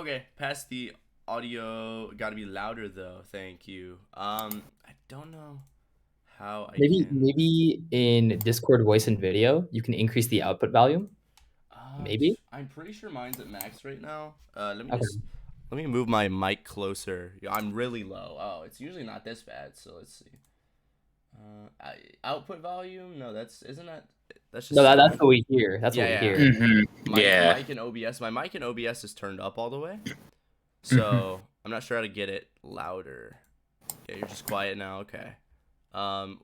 Okay, pass the audio. Got to be louder though. Thank you. I don't know how I Maybe can. maybe in Discord voice and video, you can increase the output volume. Maybe. I'm pretty sure mine's at max right now. Okay. Let me move my mic closer. Yeah, I'm really low. Oh, it's usually not this bad. So let's see. Output volume? No, that's isn't that that's No, just that's sound. what we hear. That's what Yeah, we yeah. hear. Yeah. Mic and OBS. My mic and OBS is turned up all the way. hmm So I'm not sure how to get it louder. Yeah, you're just quiet now. Okay. Um,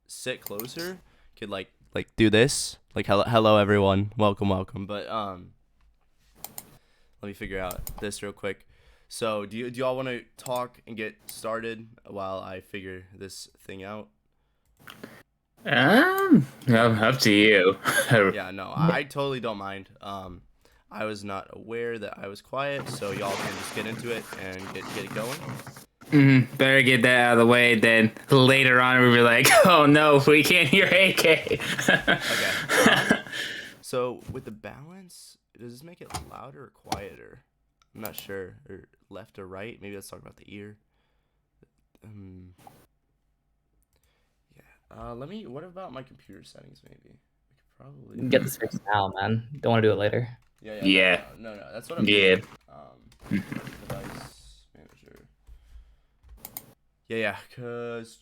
sit closer. Could like do this. Like hello everyone. Welcome. But let me figure out this real quick. So do y'all want to talk and get started while I figure this thing out? No, up to you. Yeah, no, I totally don't mind. I was not aware that I was quiet, so y'all can just get into it and get it going. Better get that out of the way. Then later on, we'll be like, "Oh no, we can't hear AK." Okay. So with the balance, does this make it louder or quieter? I'm not sure. Or left or right? Maybe let's talk about the ear. Yeah. Let me. What about my computer settings? Maybe I could You can probably. get this fixed now, man. Don't want to do it later. Yeah. Yeah. No. That's what I'm Yeah. doing. Device manager. Yeah. Cause.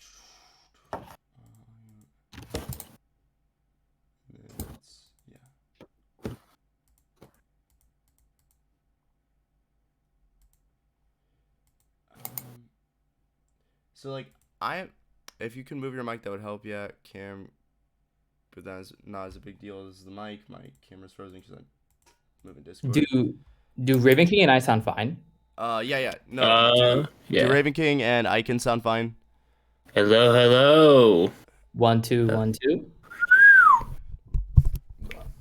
Yeah. So like if you can move your mic, that would help. Yeah, Cam, but that's not as a big deal as the mic. My camera's frozen because I'm moving Discord. Do Ravenking and I sound fine? Yeah. No, do Yeah. Raven King and Ikan sound fine? Hello. 1 2 1 2.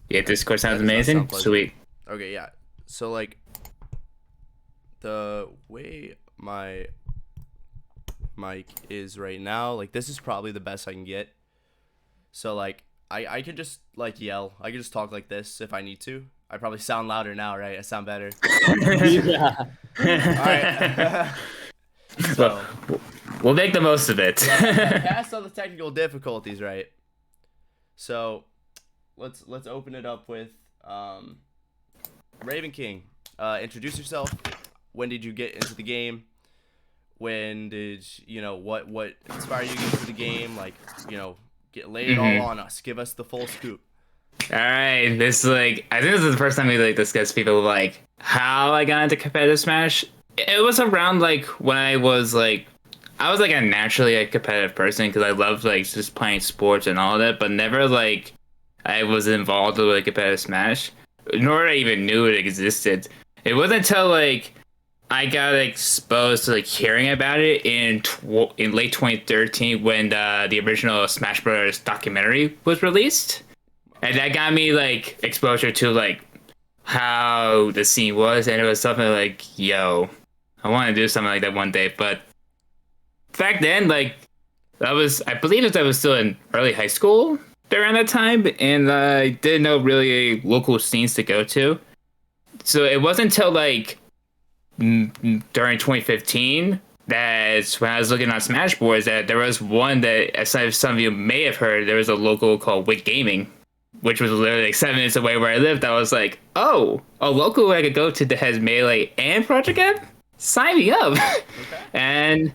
Yeah, Discord That sounds does not amazing. sound pleasant. Sweet. Okay, yeah. So like the way my mic is right now, like this is probably the best I can get. So like I could just like yell. I could just talk like this if I need to. I probably sound louder now, right? I sound better. Yeah. All right. So We'll make the most of it. past all the technical difficulties, right? So let's open it up with Raven King. Introduce yourself. When did you get into the game? When did what inspired you to get into the game? Like lay it all on us. Give us the full scoop. All right, this is like I think this is the first time we like discuss people like how I got into competitive Smash. It was around like when I was like a naturally a competitive person because I loved like just playing sports and all that, but never like I was involved with like competitive Smash, nor I even knew it existed. It wasn't until like I got exposed to like hearing about it in late 2013 when the original Smash Bros. Documentary was released. And that got me like exposure to like how the scene was, and it was something like, yo, I want to do something like that one day. But back then, like I believe that I was still in early high school during that time, and I didn't know really local scenes to go to. So it wasn't until like during 2015 that's when I was looking on Smashboards that there was one that, as some of you may have heard, there was a local called Wit Gaming, which was literally like 7 minutes away where I lived. I was like, oh, a local I could go to that has Melee and Project M? Sign me up. Okay. And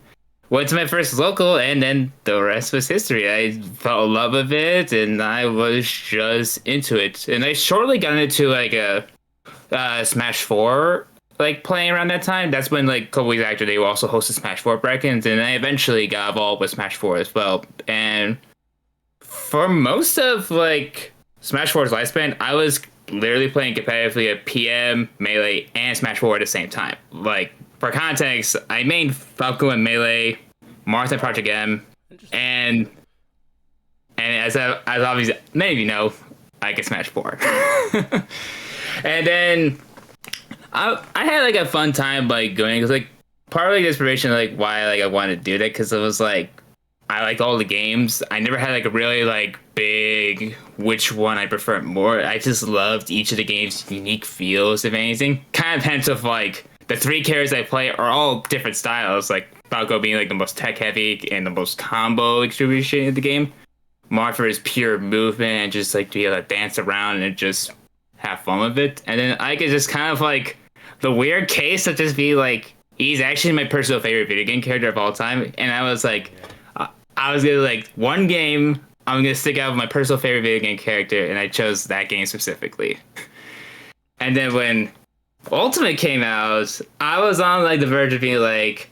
went to my first local, and then the rest was history. I fell in love with it, and I was just into it. And I shortly got into like a Smash 4, like playing around that time. That's when like a couple weeks after they also hosted Smash 4 brackets, and I eventually got involved with Smash 4 as well. And for most of like Smash 4's lifespan, I was literally playing competitively at PM, Melee, and Smash 4 at the same time. Like, for context, I mained Falco and Melee, Mars and Project M, and as obviously many of you know, I can Smash 4. And then I had like a fun time like going, because like part of like the inspiration like why like I wanted to do that, because it was like I liked all the games. I never had like a really like big which one I prefer more. I just loved each of the games' unique feels, if anything. Kind of hence of like the 3 characters I play are all different styles. Like Falco being like the most tech heavy and the most combo distribution in the game. Martha is pure movement and just like to be able to dance around and just have fun with it. And then Ike is just kind of like the weird case of just be like, he's actually my personal favorite video game character of all time. And I was like, I was gonna like one game, I'm gonna stick out with my personal favorite video game character, and I chose that game specifically. And then when Ultimate came out, I was on like the verge of being like,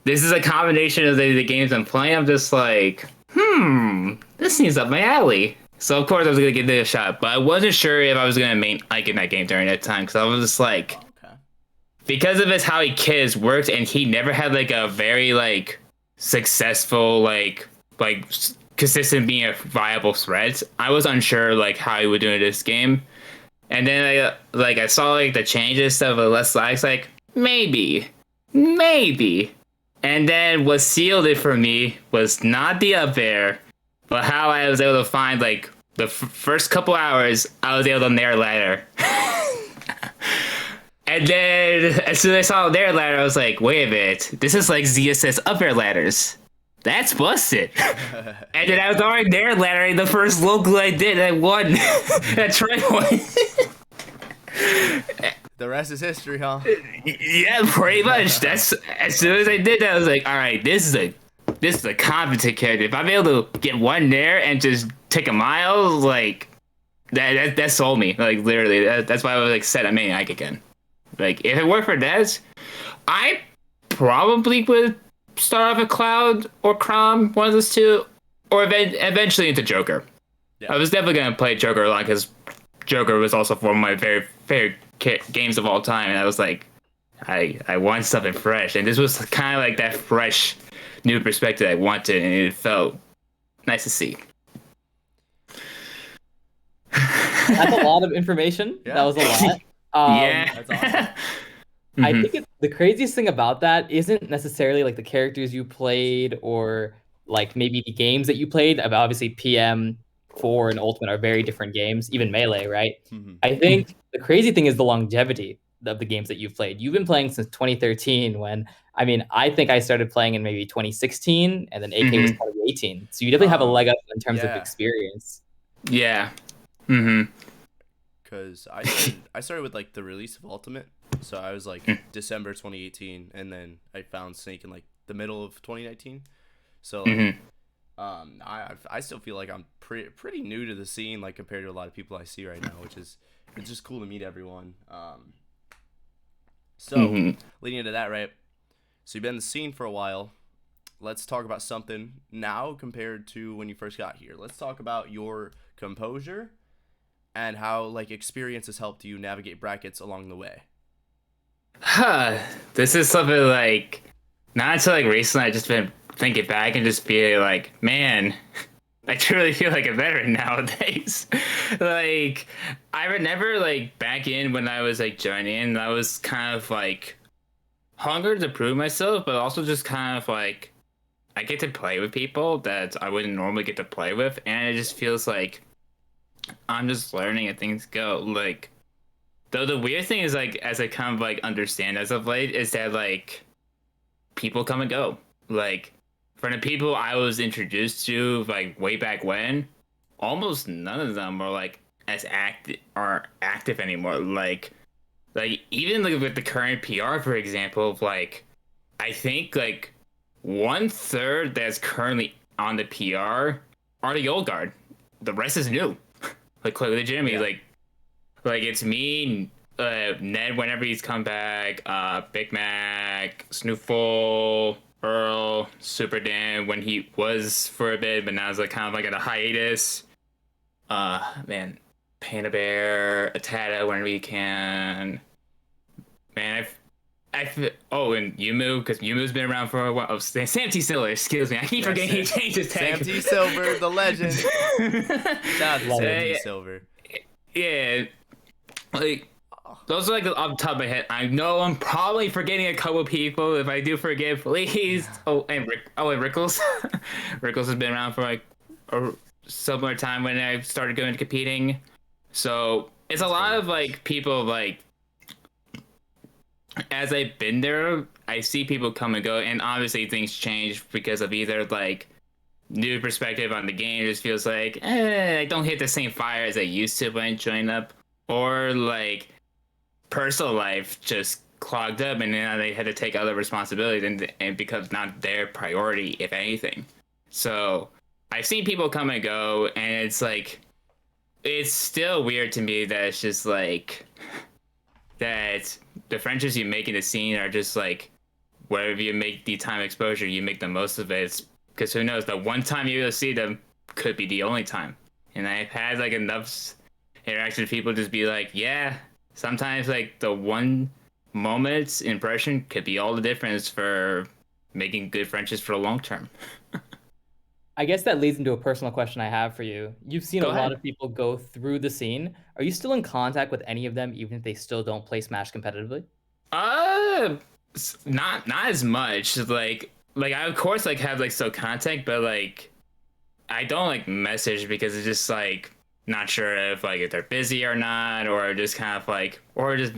this is a combination of the games I'm playing. I'm just like, this seems up my alley. So of course I was gonna give it a shot, but I wasn't sure if I was gonna main Ike in that game during that time because I was just like, because of his how he kids worked, and he never had like a very like successful like consistent being a viable threat. I was unsure like how he would do in this game, and then I saw like the changes stuff with less lags, like maybe, and then what sealed it for me was not the up air, but how I was able to find like the first couple hours I was able to nair ladder. And then, as soon as I saw their ladder, I was like, wait a minute, this is like ZSS up air ladders. That's busted. And then I was already their ladder, and the first local I did, I won. I tried one. The rest is history, huh? Yeah, pretty much. That's as soon as I did that, I was like, all right, this is a competent character. If I'm able to get one there and just take a mile, like that sold me. Like literally, that's why I was like set on main Ike again. Like, if it worked for Dez, I probably would start off at Cloud or Crom, one of those two, or eventually into Joker. Yeah. I was definitely going to play Joker a lot because Joker was also one of my very favorite games of all time, and I was like, I want something fresh, and this was kind of like that fresh, new perspective I wanted, and it felt nice to see. That's a lot of information. Yeah. That was a lot. Yeah, that's awesome. I think the craziest thing about that isn't necessarily like the characters you played or like maybe the games that you played. Obviously, PM4 and Ultimate are very different games, even Melee, right? I think the crazy thing is the longevity of the games that you've played. You've been playing since 2013 when, I mean, I think I started playing in maybe 2016 and then AK was 2018. So you definitely have a leg up in terms of experience. Yeah. Because I started with like the release of Ultimate, so I was like December 2018, and then I found Snake in like the middle of 2019. So like, I still feel like I'm pretty new to the scene, like compared to a lot of people I see right now, which is it's just cool to meet everyone. Leading into that, right? So you've been in the scene for a while. Let's talk about something now compared to when you first got here. Let's talk about your composure and how like experience has helped you navigate brackets along the way. This is something like not until like recently I just been thinking back and just be like, man, I truly feel like a veteran nowadays. Like I remember like back in when I was like joining, I was kind of like hungry to prove myself, but also just kind of like I get to play with people that I wouldn't normally get to play with, and it just feels like I'm just learning and things go. Like, though the weird thing is, like, as I kind of, like, understand as of late, is that, like, people come and go. Like, for the people I was introduced to, like, way back when, almost none of them are, like, as active anymore. Like, even, like, with the current PR, for example, like, I think, like, 1/3 that's currently on the PR are the old guard. The rest is new. Like legitimately, like it's me, Ned whenever he's come back, Big Mac, Snoofle, Earl, Super Dan when he was for a bit, but now it's like kind of like at a hiatus. Man, Panda Bear, Atata whenever he can. Man, and Yumu, because Yumu's been around for a while. Oh, Sam T. Silver, excuse me. I keep forgetting he changed his tag. Sam T. Silver, the legend. Shout out to Sam T. Silver. Yeah. Like, those are like off the top of my head. I know I'm probably forgetting a couple people. If I do forget, please. And Rickles. Rickles has been around for like a similar time when I started going to competing. So it's a lot of like people like as I've been there, I see people come and go, and obviously things change because of either like new perspective on the game. Just feels like I don't hit the same fire as I used to when I joined up, or like personal life just clogged up, and now they had to take other responsibilities, and becomes not their priority, if anything. So I've seen people come and go, and it's like it's still weird to me that it's just like that the friendships you make in the scene are just like wherever you make the time exposure, you make the most of it. Because who knows, the one time you will see them could be the only time. And I've had like enough interaction with people just be like, yeah, sometimes like the one moment's impression could be all the difference for making good friendships for the long term. I guess that leads into a personal question I have for you. You've seen Go a lot ahead. of people go through the scene. Are you still in contact with any of them, even if they still don't play Smash competitively? Uh, not as much. Like I of course like have like still contact, but like I don't like message because it's just like not sure if they're busy or not, or just kind of like, or just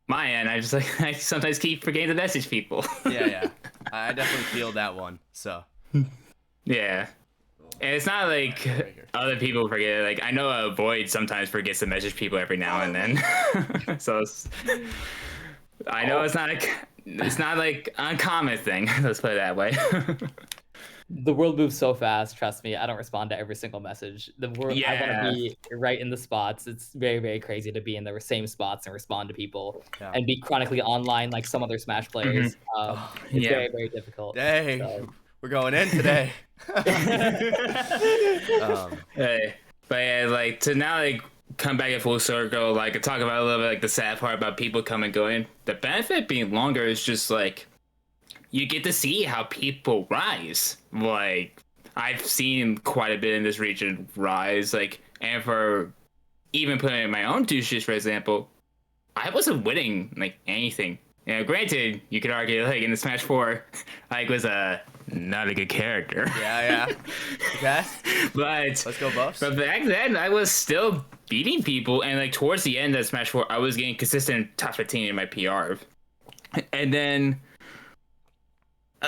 my end. I just like I sometimes keep forgetting to message people. Yeah. I definitely feel that one. So Yeah. And it's not like right here. other people forget. Like I know Void sometimes forgets to message people every now and then. So I know it's not like uncommon thing. Let's put it that way. The world moves so fast, trust me. I don't respond to every single message. The world, I want to be right in the spots. It's very, very crazy to be in the same spots and respond to people and be chronically online like some other Smash players. It's very, very difficult. Dang, So. we're going in today. Hey, but yeah, like to now like come back in full circle, like talk about a little bit like the sad part about people coming and going. The benefit being longer is just like you get to see how people rise. Like I've seen quite a bit in this region rise, like, and for even putting in my own douches, for example, I wasn't winning like anything. You know, granted, you could argue like in the Smash 4, like was not a good character. Yeah. Okay. But Let's go Buffs. But back then, I was still beating people, and like towards the end of Smash 4, I was getting consistent top 15 in my PR. And then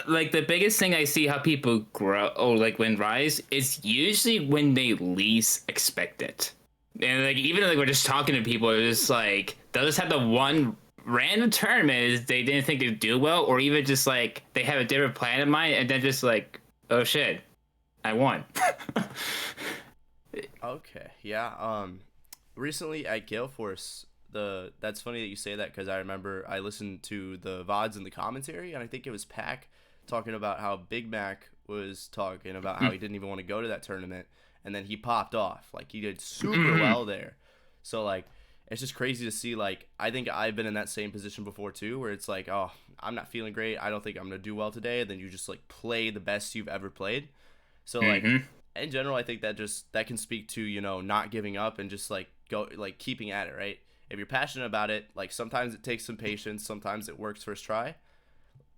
like the biggest thing I see how people grow or like when rise is usually when they least expect it. And like even like we're just talking to people, it's just like they'll just have the one random tournament is they didn't think they'd do well, or even just like they have a different plan in mind, and then just like, oh shit, I won. Okay. Yeah. Recently at Gale Force, that's funny that you say that because I remember I listened to the VODs and the commentary, and I think it was Pac talking about how Big Mac was talking about how he didn't even want to go to that tournament, and then he popped off. Like he did super well there. So like it's just crazy to see. Like I think I've been in that same position before too, where it's like, oh, I'm not feeling great. I don't think I'm gonna do well today. And then you just like play the best you've ever played. So like in general, I think that can speak to not giving up and just like keeping at it, right? If you're passionate about it, like sometimes it takes some patience, sometimes it works first try,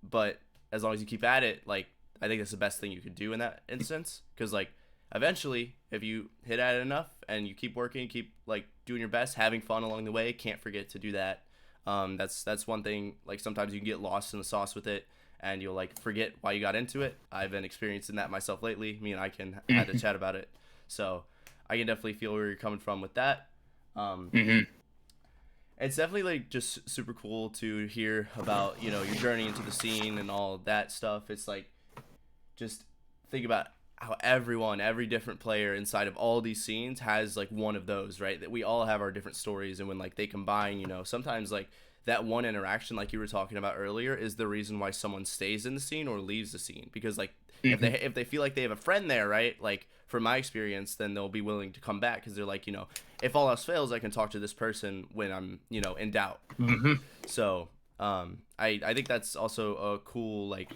but as long as you keep at it, like I think that's the best thing you could do in that instance, because like eventually if you hit at it enough and you keep working, keep like doing your best, having fun along the way, can't forget to do that. That's one thing. Like sometimes you can get lost in the sauce with it and you'll like forget why you got into it. I've been experiencing that myself lately. Me and I can had to chat about it, so I can definitely feel where you're coming from with that. It's definitely like just super cool to hear about your journey into the scene and all that stuff. It's like just think about how every different player inside of all these scenes has like one of those, right? That we all have our different stories, and when like they combine, sometimes like that one interaction, like you were talking about earlier, is the reason why someone stays in the scene or leaves the scene. Because like if they feel like they have a friend there, right? Like from my experience, then they'll be willing to come back because they're like, if all else fails, I can talk to this person when I'm in doubt. So I think that's also a cool like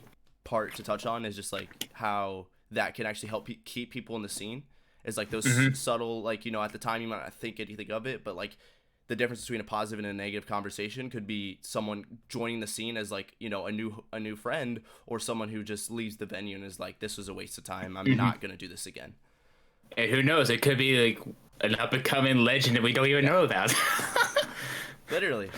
part to touch on, is just like how that can actually help keep people in the scene. Is like those subtle, like at the time you might not think anything of it, but like the difference between a positive and a negative conversation could be someone joining the scene as like a new friend, or someone who just leaves the venue and is like, this was a waste of time, I'm not gonna do this again. And who knows, it could be like an up and coming legend that we don't even know about. Literally.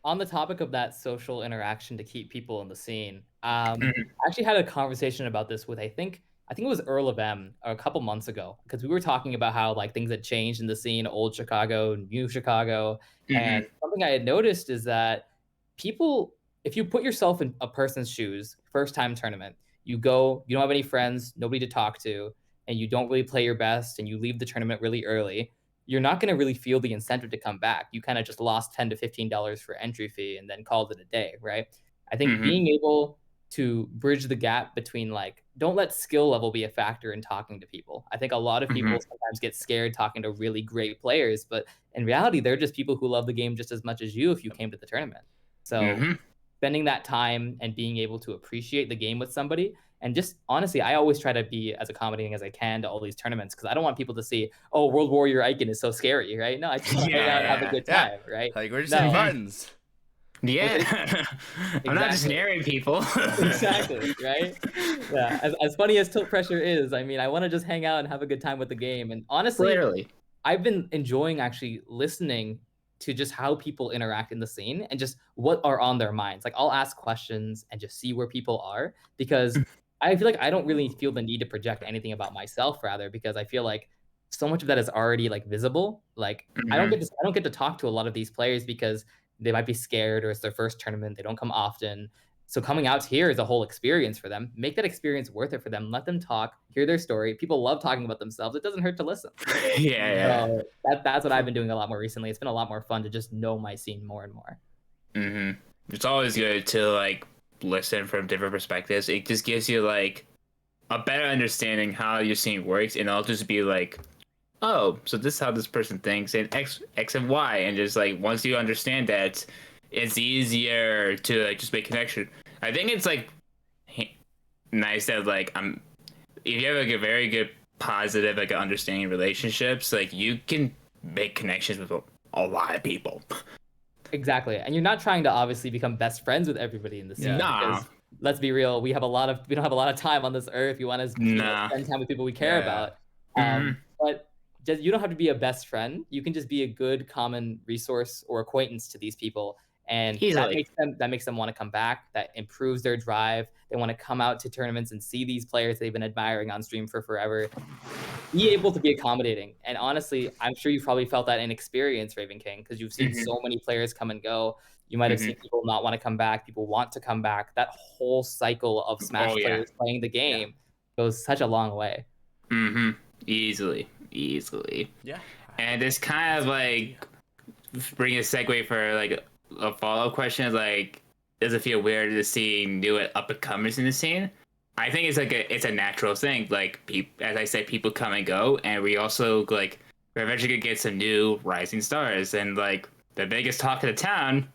on the topic of that social interaction to keep people in the scene, Mhm. I actually had a conversation about this with I think it was Earl of M a couple months ago because we were talking about how like things had changed in the scene, old Chicago, new Chicago, and Mhm. something I had noticed is that people, if you put yourself in a person's shoes, first time tournament, you go, you don't have any friends, nobody to talk to, and you don't really play your best, and you leave the tournament really early, you're not going to really feel the incentive to come back. You kind of just lost $10 to $15 for entry fee and then called it a day, right? I think Mhm. being able to bridge the gap between like, don't let skill level be a factor in talking to people. I think a lot of Mhm. people sometimes get scared talking to really great players, but in reality, they're just people who love the game just as much as you if you came to the tournament. So Mhm. spending that time and being able to appreciate the game with somebody. And just honestly, I always try to be as accommodating as I can to all these tournaments because I don't want people to see, oh, World Warrior Icon is so scary, right? No, I just want to hang out and have a Yeah. good Yeah. time, right? Like we're just hitting No, Mhm. buttons. Yeah. I'm not just exactly. marrying people. Exactly, right? Yeah, as funny as tilt pressure is, I mean, I wanna just hang out and have a good time with the game, and honestly, Literally. I've been enjoying actually listening to just how people interact in the scene and just what are on their minds. Like, I'll ask questions and just see where people are because I feel like I don't really feel the need to project anything about myself rather because I feel like so much of that is already, like, visible. Like, Mhm. I don't get to talk to a lot of these players because they might be scared or it's their first tournament, they don't come often. So coming out here is a whole experience for them. Make that experience worth it for them. Let them talk, hear their story. People love talking about themselves. It doesn't hurt to listen. Yeah, yeah. Yeah. So that's what I've For been doing a lot more recently. It's been a lot more fun to just know my scene more and more. Mhm. It's always good to like listen from different perspectives. It just gives you like a better understanding how your scene works, and I'll just be like, oh, so this is how this person thinks, and X and Y, and just like once you understand that, it's easier to like just make connection. I think it's like nice that like if you have like a very good positive like understanding relationships, like you can make connections with a lot of people. Exactly. And you're not trying to obviously become best friends with everybody in the scene Yeah. Nah, because let's be real, we don't have a lot of time on this earth. You want to, nah. spend time with people we care Yeah. about. Hmm. But just you don't have to be a best friend. You can just be a good common resource or acquaintance to these people. And Easily. that makes them want to come back. That improves their drive. They want to come out to tournaments and see these players they've been admiring on stream for forever. Be able to be accommodating. And honestly, I'm sure you've probably felt that in experience, Raven King, because you've seen Hmm. so many players come and go. You might have Hmm. seen people not want to come back, people want to come back. That whole cycle of Oh Smash yeah. players playing the Yeah. game goes such a long way. Hmm. Easily, easily. Yeah. And it's kind That's of a good idea. like bring a segue for like a follow up question. Like, does it feel weird to see new up and comers in the scene? I think it's like it's a natural thing. Like, as I said, people come and go, and we also like we're eventually gonna get some new rising stars, and like the biggest talk of the town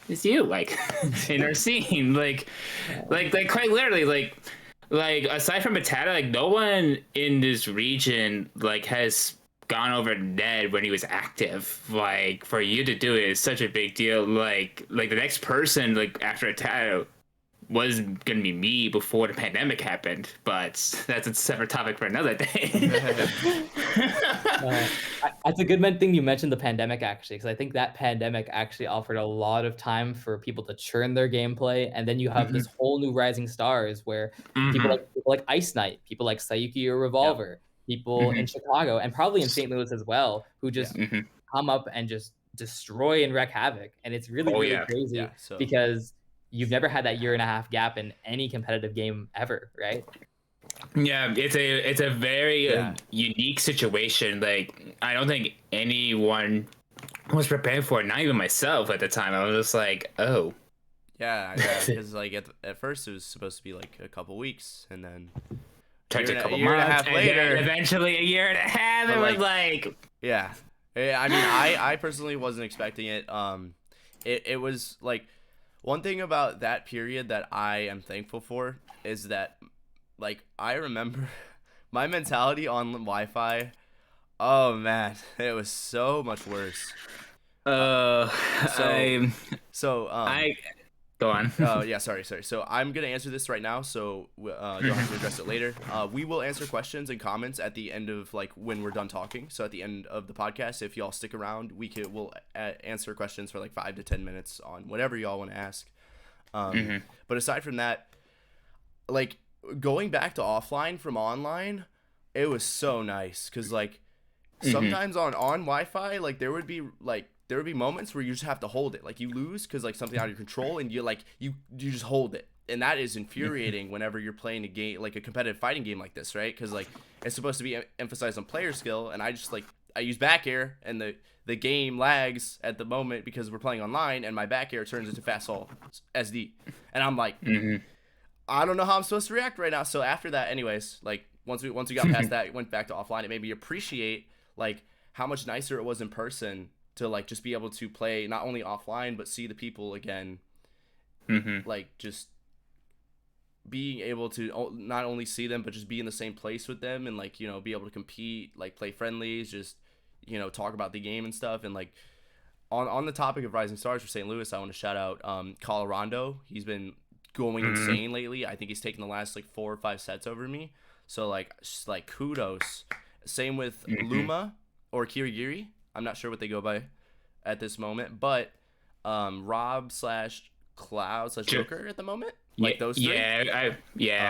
is you, like in our scene, like quite literally, like aside from Matata, like no one in this region like has gone over Ned when he was active. Like for you to do it is such a big deal. Like the next person like after Matata was gonna be me before the pandemic happened, but that's a separate topic for another day. That's a good thing you mentioned the pandemic actually, because I think that pandemic actually offered a lot of time for people to churn their gameplay, and then you have Hmm. this whole new rising stars where Hmm. people like Ice Knight, people like Sayuki or Yep. Revolver, people Hmm. in Chicago and probably in St. Louis as well, who Yeah. just Hmm. come up and just destroy and wreak havoc, and it's really Oh really yeah. Yeah. crazy So because you've never had that year and a half gap in any competitive game ever, right? Yeah, it's a very yeah. unique situation. Like I don't think anyone was prepared for it. Not even myself at the time. I was just like, oh, Yeah. Yeah. Because like at first it was supposed to be like a couple weeks, and then took a a couple year and a months, half and then later. eventually a year and a half. But It was like like, yeah. I mean, I personally wasn't expecting it. It was like one thing about that period that I am thankful for is that like I remember my mentality on Wi-Fi. Oh man, it was so much worse. Uh, uh, so I so I Go on. Yeah, sorry. So I'm gonna answer this right now, so you'll have to address it later. We will answer questions and comments at the end of like when we're done talking. So at the end of the podcast, if y'all stick around, we'll answer questions for like 5 to 10 minutes on whatever y'all want to ask. But aside from that, like going back to offline from online, it was so nice because like sometimes on Wi-Fi, like there would be moments where you just have to hold it, like you lose because like something out of your control, and you like you just hold it, and that is infuriating whenever you're playing a game like a competitive fighting game like this, right? Because like it's supposed to be emphasized on player skill, and I use back air, and the game lags at the moment because we're playing online, and my back air turns into fast fall SD, and I'm like, I don't know how I'm supposed to react right now. So after that, anyways, like once we got past that, it went back to offline. It made me appreciate like how much nicer it was in person to like just be able to play not only offline but see the people again. Like just being able to not only see them but just be in the same place with them, and like, you know, be able to compete, like play friendlies, just, you know, talk about the game and stuff. And like on the topic of Rising Stars for St. Louis, I want to shout out Colorado. He's been going insane lately. I think he's taken the last like 4 or 5 sets over me. So like just like kudos. Same with Luma or Kirigiri. I'm not sure what they go by at this moment, but Rob / Cloud / Joker at the moment. Like those three. I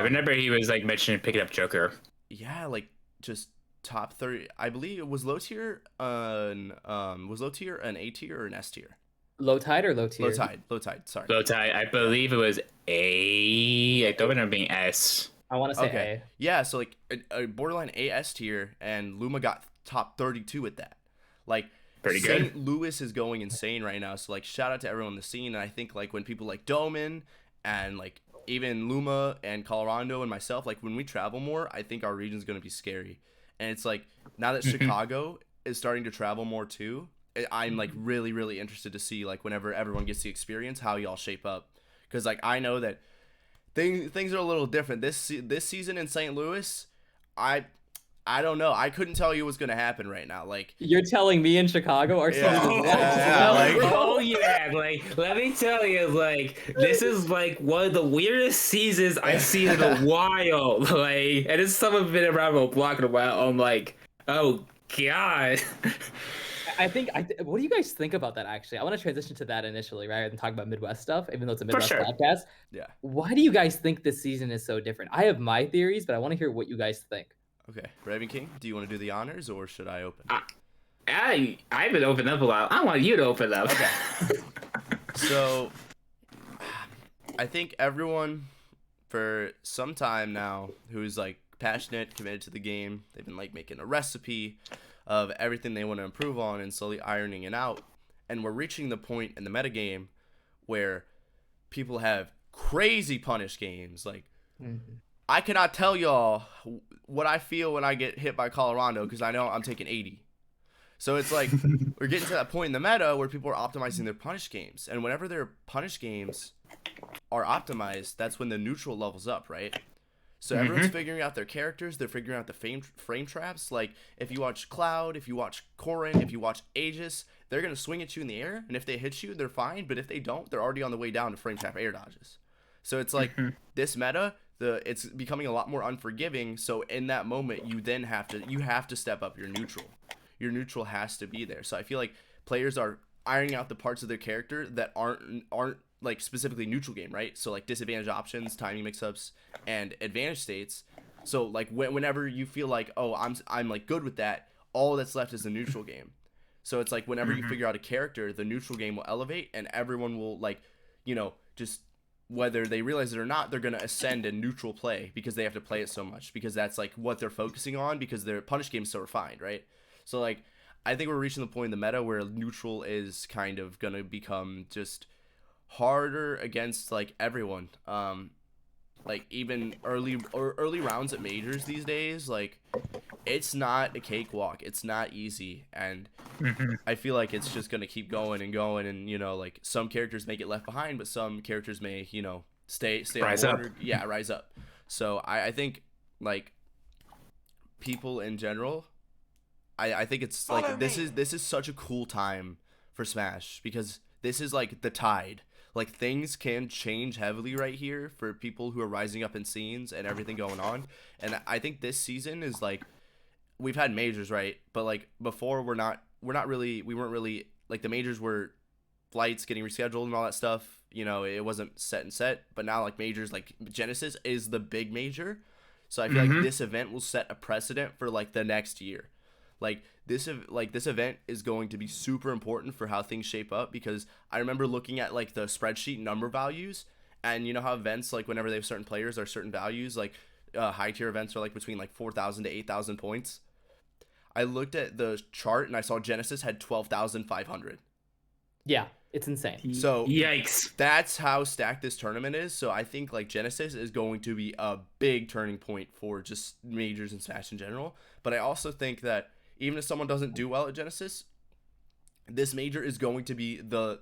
remember he was like mentioning picking up Joker. Yeah, like just top 30. I believe it was low tier an A tier or an S tier? Low tide or low tier? Low tide, sorry. Low tide. I believe it was A. I don't remember being S. I want to say A. Yeah, so like a borderline AS tier, and Luma got top 32 with that. Like pretty good. St. Louis is going insane right now. So like shout out to everyone in the scene. And I think like when people like Doman and like even Luma and Colorado and myself, like when we travel more, I think our region's gonna be scary. And it's like now that Chicago is starting to travel more too, I'm like really, really interested to see like whenever everyone gets the experience how y'all shape up, because like I know that things are a little different this season in St. Louis. I don't know. I couldn't tell you what's gonna happen right now. Like you're telling me in Chicago, our season is like let me tell you, like this is like one of the weirdest seasons I've seen in a while. Like, and it's someone been around a block in a while. I'm like, oh god. What do you guys think about that, actually? I want to transition to that initially, rather than talk about Midwest stuff, even though it's a Midwest podcast. Yeah. Why do you guys think this season is so different? I have my theories, but I want to hear what you guys think. Okay. Ravenking, do you want to do the honors, or should I open? I've been opening up a lot. I want you to open up. Okay. So, I think everyone for some time now who's like passionate, committed to the game, they've been like making a recipe of everything they want to improve on and slowly ironing it out. And we're reaching the point in the metagame where people have crazy punish games. Like, I cannot tell y'all what I feel when I get hit by Colorado, because I know I'm taking 80. So it's like we're getting to that point in the meta where people are optimizing their punish games. And whenever their punish games are optimized, that's when the neutral levels up, right? So everyone's figuring out their characters. They're figuring out the frame traps. Like, if you watch Cloud, if you watch Corrin, if you watch Aegis, they're going to swing at you in the air. And if they hit you, they're fine. But if they don't, they're already on the way down to frame trap air dodges. So it's like this meta, it's becoming a lot more unforgiving. So in that moment, you have to step up your neutral. Your neutral has to be there. So I feel like players are ironing out the parts of their character that aren't like specifically neutral game, right? So like disadvantage options, timing mix-ups, and advantage states. So like whenever you feel like, oh, I'm like good with that, all that's left is the neutral game. So it's like whenever you figure out a character, the neutral game will elevate, and everyone will like, you know, just whether they realize it or not, they're gonna ascend in neutral play because they have to play it so much, because that's like what they're focusing on, because their punish game is so refined, right? So like I think we're reaching the point in the meta where neutral is kind of gonna become just harder against like everyone. Like even early rounds at majors these days, like it's not a cakewalk. It's not easy, and I feel like it's just gonna keep going and going. And you know, like some characters may get left behind, but some characters may, you know, stay rise on board. up. Yeah, rise up. So I think like people in general, I think it's like this is such a cool time for Smash, because this is like the tide. like things can change heavily right here for people who are rising up in scenes and everything going on. And I think this season is like, we've had majors, right? But like before, we weren't really like, the majors were flights getting rescheduled and all that stuff. You know, it wasn't set. But now like majors, like Genesis is the big major. So I feel like this event will set a precedent for like the next year. Like this event is going to be super important for how things shape up, because I remember looking at like the spreadsheet number values, and you know how events, like whenever they have certain players, are certain values, like high tier events are like between like 4,000 to 8,000 points. I looked at the chart and I saw Genesis had 12,500. Yeah, it's insane. So yikes, that's how stacked this tournament is. So I think like Genesis is going to be a big turning point for just majors and Smash in general. But I also think that even if someone doesn't do well at Genesis, this major is going to be the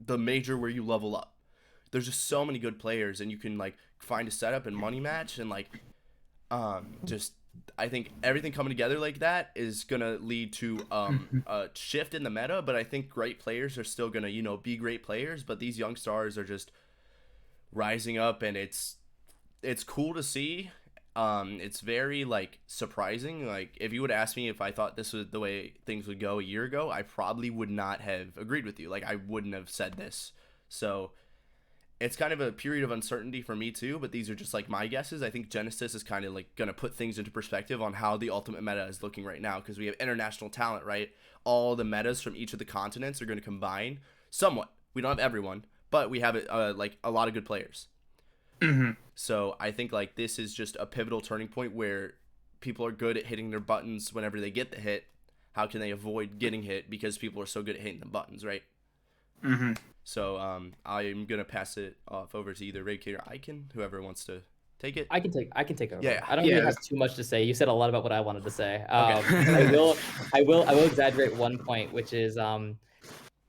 major where you level up. There's just so many good players, and you can like find a setup and money match, and like just I think everything coming together like that is gonna lead to a shift in the meta. But I think great players are still gonna, you know, be great players, but these young stars are just rising up, and it's cool to see. It's very like surprising. Like if you would ask me if I thought this was the way things would go a year ago, I probably would not have agreed with you. Like I wouldn't have said this. So it's kind of a period of uncertainty for me too, but these are just like my guesses. I think Genesis is kind of like going to put things into perspective on how the ultimate meta is looking right now, because we have international talent, right? All the metas from each of the continents are going to combine somewhat. We don't have everyone, but we have like a lot of good players. So I think like this is just a pivotal turning point where people are good at hitting their buttons whenever they get the hit. How can they avoid getting hit, because people are so good at hitting the buttons, right? So I'm gonna pass it off over to either Raveking or Ikan, whoever wants to take it. I can take over. Yeah. I don't really have too much to say. You said a lot about what I wanted to say. Okay. I will exaggerate one point, which is the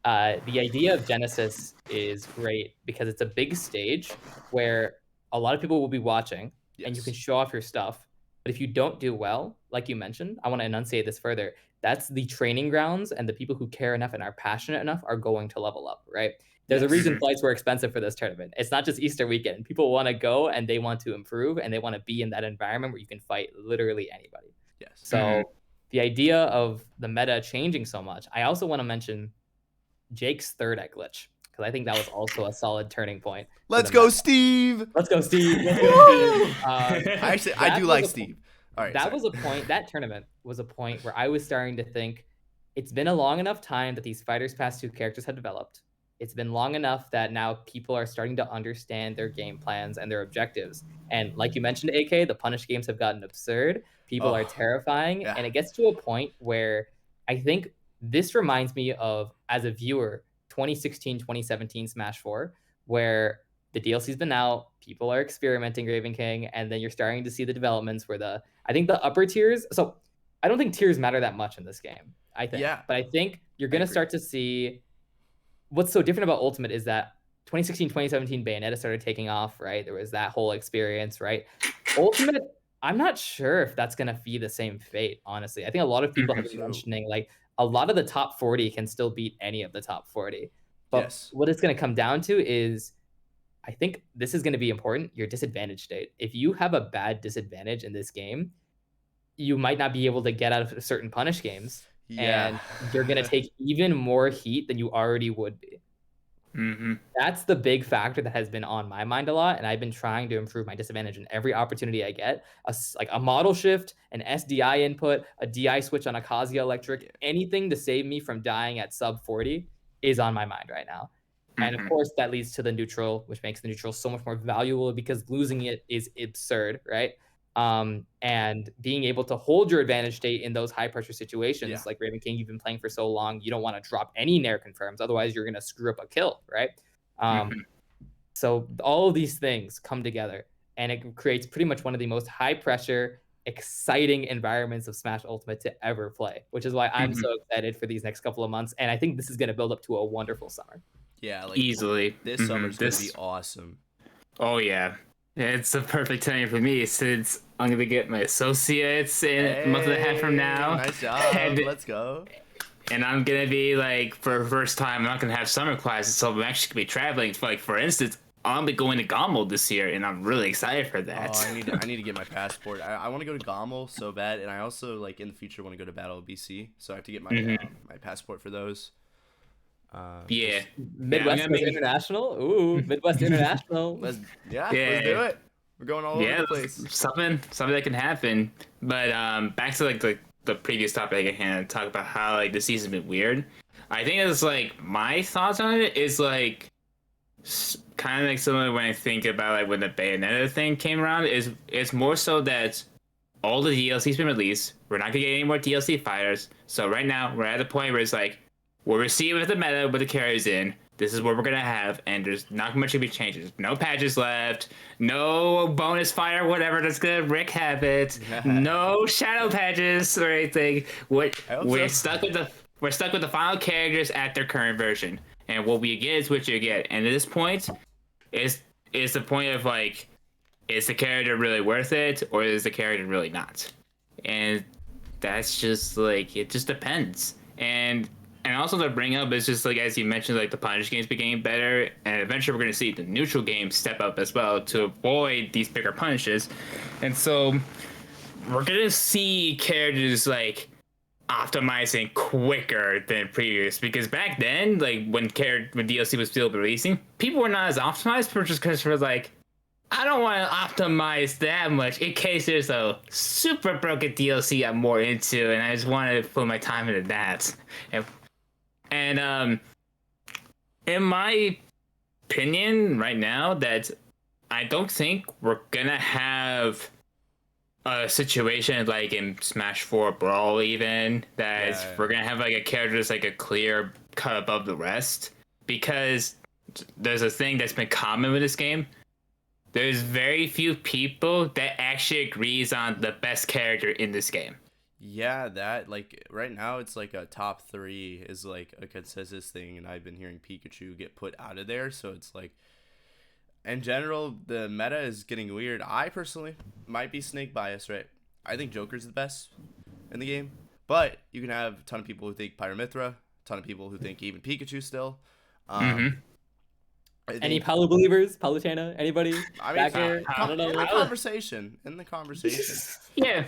idea of Genesis is great because it's a big stage where a lot of people will be watching, and you can show off your stuff. But if you don't do well, like you mentioned, I want to enunciate this further. That's the training grounds, and the people who care enough and are passionate enough are going to level up, right? There's a reason flights were expensive for this tournament. It's not just Easter weekend. People want to go, and they want to improve, and they want to be in that environment where you can fight literally anybody. Yes. So the idea of the meta changing so much, I also want to mention Jake's third at glitch, because I think that was also a solid turning point. Let's go, Steve! Let's go, Steve! Let's go, Steve! I do like Steve. All right, that was a point. That tournament was a point where I was starting to think it's been a long enough time that these Fighters Pass 2 characters have developed. It's been long enough that now people are starting to understand their game plans and their objectives. And like you mentioned, AK, the punish games have gotten absurd. People are terrifying. And it gets to a point where I think this reminds me of, as a viewer, 2016, 2017 Smash 4, where the DLC's been out, people are experimenting Ravenking, and then you're starting to see the developments where I think the upper tiers, so I don't think tiers matter that much in this game, I think. Yeah. But I think you're going to start to see, what's so different about Ultimate is that 2016, 2017 Bayonetta started taking off, right? There was that whole experience, right? Ultimate, I'm not sure if that's going to be the same fate, honestly. I think a lot of people have been mentioning, like, a lot of the top 40 can still beat any of the top 40. But what it's going to come down to is, I think this is going to be important, your disadvantage state. If you have a bad disadvantage in this game, you might not be able to get out of certain punish games. And you're going to take even more heat than you already would be. That's the big factor that has been on my mind a lot, and I've been trying to improve my disadvantage in every opportunity I get. Like a model shift, an SDI input, a DI switch on a Kazuya Electric, anything to save me from dying at sub 40 is on my mind right now. And of course, that leads to the neutral, which makes the neutral so much more valuable because losing it is absurd, right? And being able to hold your advantage state in those high pressure situations, like Ravenking, you've been playing for so long, you don't want to drop any Nair confirms, otherwise you're going to screw up a kill, right? So all of these things come together, and it creates pretty much one of the most high pressure, exciting environments of Smash Ultimate to ever play, which is why I'm so excited for these next couple of months, and I think this is going to build up to a wonderful summer. Yeah, like easily. This summer's gonna be awesome. Oh yeah. It's the perfect time for me since I'm gonna get my associates in a month and a half from now. Nice job. Let's go. and I'm gonna be like, for the first time, I'm not gonna have summer classes, so I'm actually gonna be traveling. Like, for instance, I'll be going to Gommel this year, and I'm really excited for that. Oh, I need to get my passport. I want to go to Gommel so bad, and I also like in the future want to go to Battle of BC, so I have to get my my passport for those. Yeah. Midwest International. Ooh, Midwest International. Let's let's Yeah. do it. We're going all over the place. Something that can happen. But back to like the previous topic at hand, talk about how like the season's been weird. I think it's like my thoughts on it is like kind of like similar when I think about like when the Bayonetta thing came around. Is it's more so that all the DLC's been released. We're not gonna get any more DLC fighters. So right now we're at the point where it's like we're receiving with the meta with the carries in. This is what we're gonna have, and there's not much gonna be changes. No patches left. No bonus fire, whatever that's gonna wreak habit. No shadow patches or anything. We're stuck with the final characters at their current version, and what we get is what you get. And at this point, is the point of like, is the character really worth it, or is the character really not? And that's just like, it just depends. And also to bring up is just like, as you mentioned, like the punish games be getting better, and eventually we're going to see the neutral games step up as well to avoid these bigger punishes. And so we're going to see characters like optimizing quicker than previous, because back then, like when DLC was still releasing, people were not as optimized, just because we're like, I don't want to optimize that much in case there's a super broken DLC I'm more into, and I just want to put my time into that. And in my opinion, right now, that I don't think we're gonna have a situation like in Smash 4 Brawl, even that we're gonna have like a character that's like a clear cut above the rest, because there's a thing that's been common with this game. There's very few people that actually agrees on the best character in this game. Yeah, that like right now it's like a top 3 is like a consensus thing, and I've been hearing Pikachu get put out of there, so it's like in general the meta is getting weird. I personally might be snake biased, right? I think Joker's the best in the game, but you can have a ton of people who think Pyramithra, a ton of people who think even Pikachu still. Any Palu believers? Palutena? Anybody? I Back here? I don't know. In the conversation. Yeah.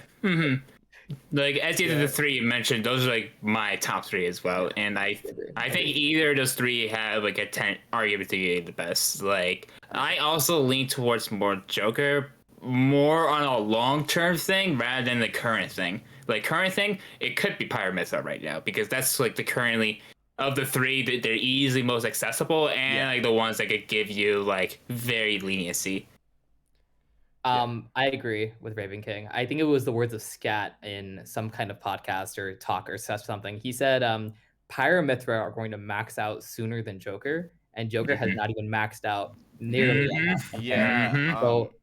Like as either the 3 you mentioned, those are like my top 3 as well, and I think either of those 3 have like a 10 argument to be the best. Like I also lean towards more Joker, more on a long-term thing rather than the current thing. Like current thing, it could be Pyramithra right now, because that's like the currently of the 3 they're easily most accessible, and like the ones that could give you like very leniency. I agree with Ravenking. I think it was the words of Scat in some kind of podcast or talk or something. He said Pyramithra are going to max out sooner than Joker, and Joker has not even maxed out nearly enough. Yeah. So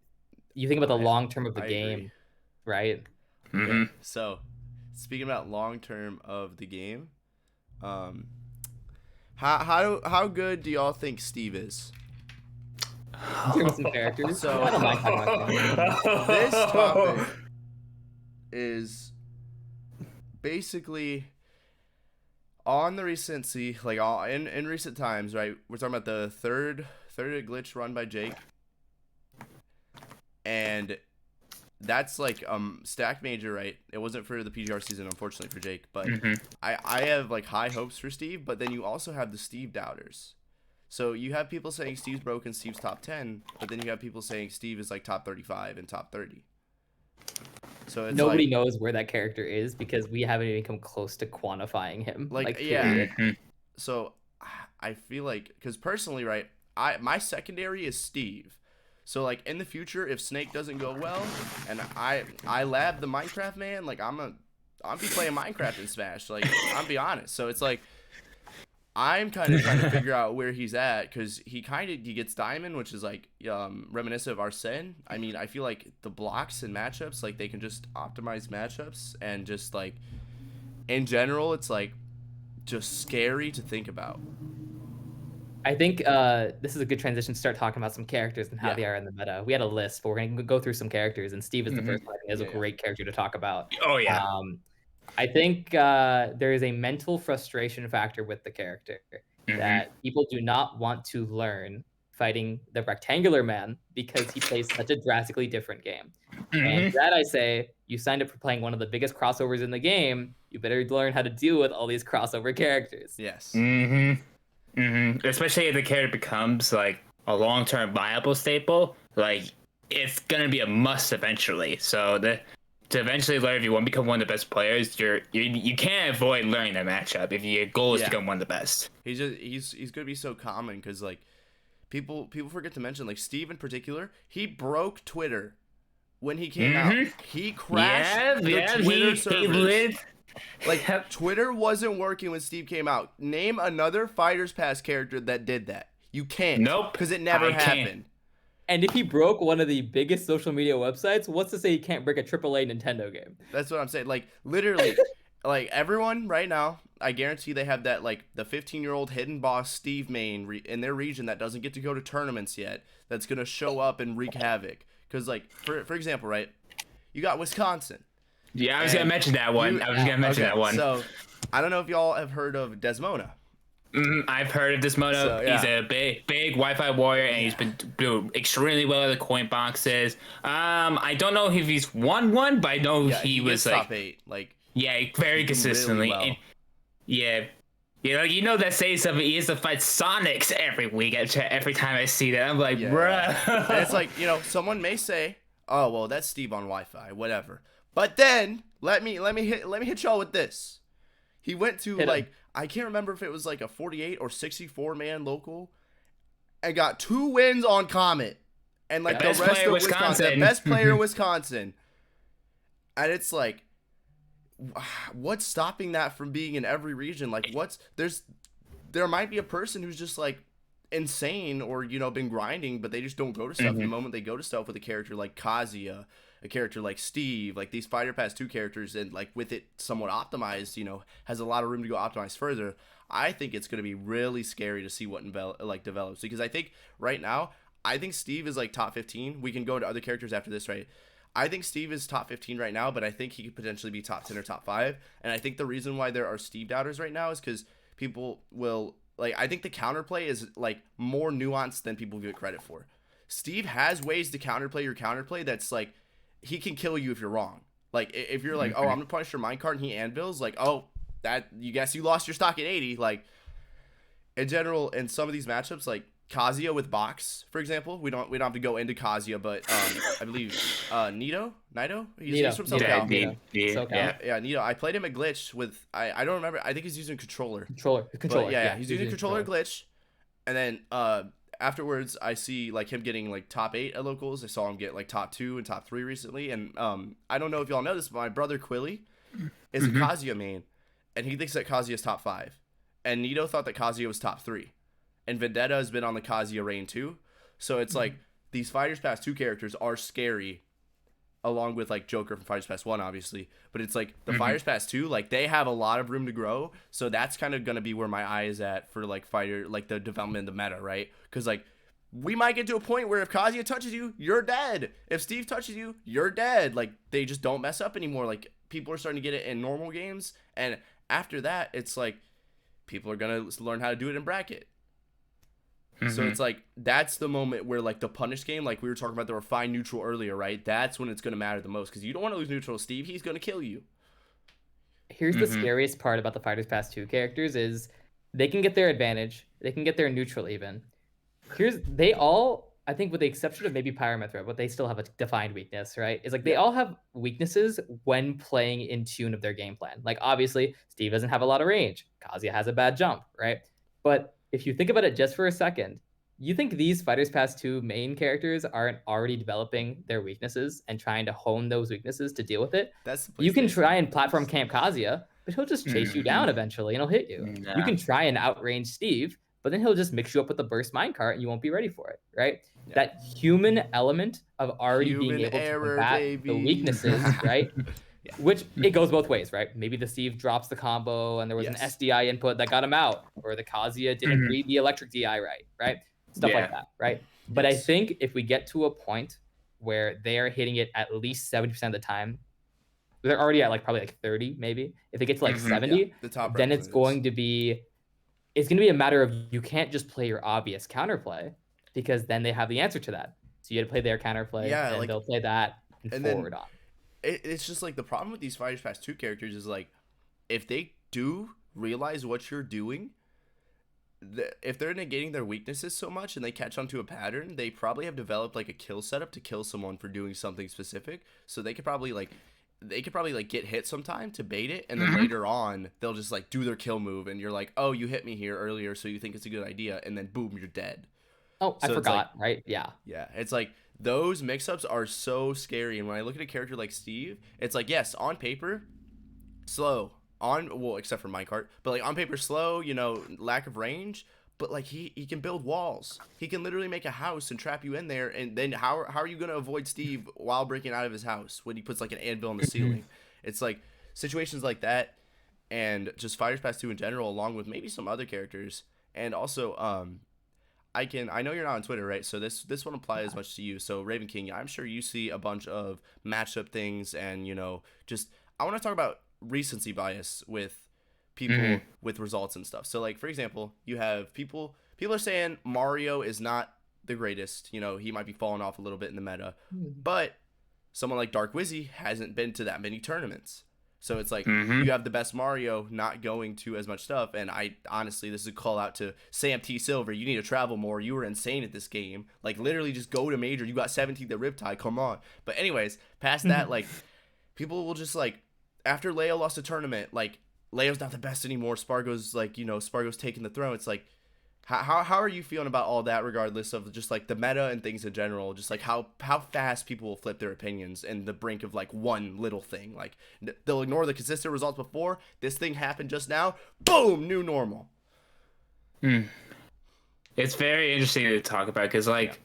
you think about the long term of the game, agree. right? Yeah. So speaking about long term of the game, how good do y'all think Steve is? Some characters. So I don't mind talking about this topic is basically on the Recency, like all in recent times, right? We're talking about the third glitch run by Jake, and that's like stack major, right? It wasn't for the PGR season, unfortunately for Jake, but I have like high hopes for Steve. But then you also have the Steve doubters. So you have people saying Steve's broken, Steve's top 10, but then you have people saying Steve is like top 35 and top 30. So it's nobody knows where that character is, because we haven't even come close to quantifying him. Like yeah. So I feel like, because personally, right, my secondary is Steve. So like in the future, if Snake doesn't go well, and I lab the Minecraft man, like I'll be playing Minecraft in Smash. Like I'll be honest. So it's like I'm kind of trying to figure out where he's at, because he gets diamond, which is like reminiscent of Arsene. I mean, I feel like the blocks and matchups, like they can just optimize matchups, and just like in general, it's like just scary to think about. I think this is a good transition to start talking about some characters and how they are in the meta. We had a list, but we're going to go through some characters, and Steve is the first one. He has a great character to talk about. Oh, yeah. I think there is a mental frustration factor with the character that people do not want to learn fighting the rectangular man because he plays such a drastically different game. And to that I say, you signed up for playing one of the biggest crossovers in the game. You better learn how to deal with all these crossover characters. Yes. Especially if the character becomes like a long-term viable staple, like it's gonna be a must eventually. So to eventually learn, if you want to become one of the best players, you can't avoid learning that matchup if your goal is to become one of the best. He's gonna be so common because like people forget to mention, like Steve in particular, he broke Twitter when he came out. He crashed the Twitter servers. Like Twitter wasn't working when Steve came out. Name another Fighters Pass character that did that. You can't. Nope. Because it never happened. And if he broke one of the biggest social media websites, what's to say he can't break a AAA Nintendo game? That's what I'm saying. Like, literally, like, everyone right now, I guarantee they have that, like, the 15-year-old hidden boss Steve main in their region that doesn't get to go to tournaments yet, that's going to show up and wreak havoc. Because, like, for example, right, you got Wisconsin. Yeah, I was going to mention that one. So, I don't know if y'all have heard of Desmona. I've heard of Desmona. So, yeah. He's a big Wi-Fi warrior, and he's been doing extremely well at the coin boxes. I don't know if he's won one, but I know he was like top 8. Like, very consistently. Really well. And, you know that say something. He has to fight Sonics every week. Every time I see that, I'm like, bruh. And it's like, someone may say, "Oh, well, that's Steve on Wi-Fi, whatever." But then let me hit y'all with this. He went to I can't remember if it was like a 48 or 64 man local and got 2 wins on Comet. And like the rest of Wisconsin, the best player in Wisconsin. And it's like, what's stopping that from being in every region? Like there might be a person who's just like insane or, been grinding, but they just don't go to stuff. The moment they go to stuff with a character like Kazuya, a character like Steve, like these Fighter Pass 2 characters, and like with it somewhat optimized, has a lot of room to go optimize further. I think it's going to be really scary to see what develops, because I think right now, Steve is like top 15. We can go into other characters after this, right? I think Steve is top 15 right now, but I think he could potentially be top 10 or top 5. And I think the reason why there are Steve doubters right now is because people will I think the counterplay is like more nuanced than people give it credit for. Steve has ways to counterplay your counterplay that's like, he can kill you if you're wrong. Like, if you're like, oh, I'm gonna punish your minecart, and he anvils, like, oh, that, you guess you lost your stock at 80. Like, in general, in some of these matchups, like Kazuya with box, for example, we don't have to go into Kazuya, but I believe Nido, he's from SoCal. Yeah, Nido. I played him at Glitch with I don't remember. I think he's using controller. But yeah, he's using controller Glitch, and then afterwards, I see like him getting like top 8 at locals. I saw him get like top 2 and top 3 recently. And I don't know if y'all know this, but my brother Quilly is a Kazuya main, and he thinks that Kazuya is top 5. And Nito thought that Kazuya was top 3. And Vendetta has been on the Kazuya reign too. So it's like these Fighters Pass 2 characters are scary, along with like Joker from Fighters Pass 1, obviously. But it's like the Fighters Pass 2, like they have a lot of room to grow. So that's kind of gonna be where my eye is at for like the development of the meta, right? Because like we might get to a point where if Kazuya touches you, you're dead. If Steve touches you, you're dead. Like they just don't mess up anymore. Like people are starting to get it in normal games, and after that, it's like people are gonna learn how to do it in bracket. So it's like that's the moment where like the punish game, like we were talking about the refined neutral earlier, right? That's when it's gonna matter the most, because you don't want to lose neutral Steve. He's gonna kill you. Here's the scariest part about the Fighters Pass 2 characters is they can get their advantage, they can get their neutral even. They all, I think with the exception of maybe Pyramithra, but they still have a defined weakness, right? Is like they all have weaknesses when playing in tune of their game plan. Like obviously, Steve doesn't have a lot of range. Kazuya has a bad jump, right? But if you think about it just for a second, you think these Fighters Pass 2 main characters aren't already developing their weaknesses and trying to hone those weaknesses to deal with it? You can try and platform camp Kazuya, but he'll just chase you down eventually and he'll hit you. Yeah. You can try and outrange Steve, but then he'll just mix you up with the burst minecart and you won't be ready for it, right? Yeah. That human element of already being able to combat the weaknesses, right? Yeah. Which it goes both ways, right? Maybe the Steve drops the combo and there was an SDI input that got him out, or the Kazuya didn't read the electric DI right? Stuff like that, right? But I think if we get to a point where they are hitting it at least 70% of the time, they're already at like probably like 30 maybe. If they get to like Mhm. 70, Yeah, the top then it's going representatives. to be a matter of you can't just play your obvious counterplay because then they have the answer to that. So you had to play their counterplay Yeah, and like, they'll play that and and then forward on. it's just like the problem with these Fighters Pass 2 characters is like if they do realize what you're doing, if they're negating their weaknesses so much and they catch onto a pattern, they probably have developed like a kill setup to kill someone for doing something specific. So they could probably like get hit sometime to bait it, and then later on they'll just like do their kill move, and you're like, oh, you hit me here earlier, so you think it's a good idea, and then boom, you're dead. Oh, I So it's forgot, like, right? Yeah. yeah, it's like those mix-ups are so scary. And when I look at a character like Steve, it's like, yes, on paper, slow. Well, except for minecart, but like on paper, slow. Lack of range. But like he can build walls. He can literally make a house and trap you in there. And then how are you gonna avoid Steve while breaking out of his house when he puts like an anvil in the ceiling? It's like situations like that, and just Fighters Pass 2 in general, along with maybe some other characters, and also I know you're not on Twitter, right? So this won't apply as much to you. So Ravenking, I'm sure you see a bunch of matchup things, and just I want to talk about recency bias with people with results and stuff. So like for example, you have people are saying Mario is not the greatest. He might be falling off a little bit in the meta, but someone like Dark Wizzy hasn't been to that many tournaments. So it's like you have the best Mario not going to as much stuff. And I honestly, this is a call out to Sam T. Silver. You need to travel more. You were insane at this game. Like literally just go to Major. You got 17th at Riptide. Come on. But anyways, past that, like people will just like, after Leo lost a tournament, like Leo's not the best anymore. Spargo's like, Spargo's taking the throne. It's like, how are you feeling about all that, regardless of just like the meta and things in general? Just like how fast people will flip their opinions and the brink of like one little thing. Like they'll ignore the consistent results before. This thing happened just now. Boom, new normal. It's very interesting to talk about because like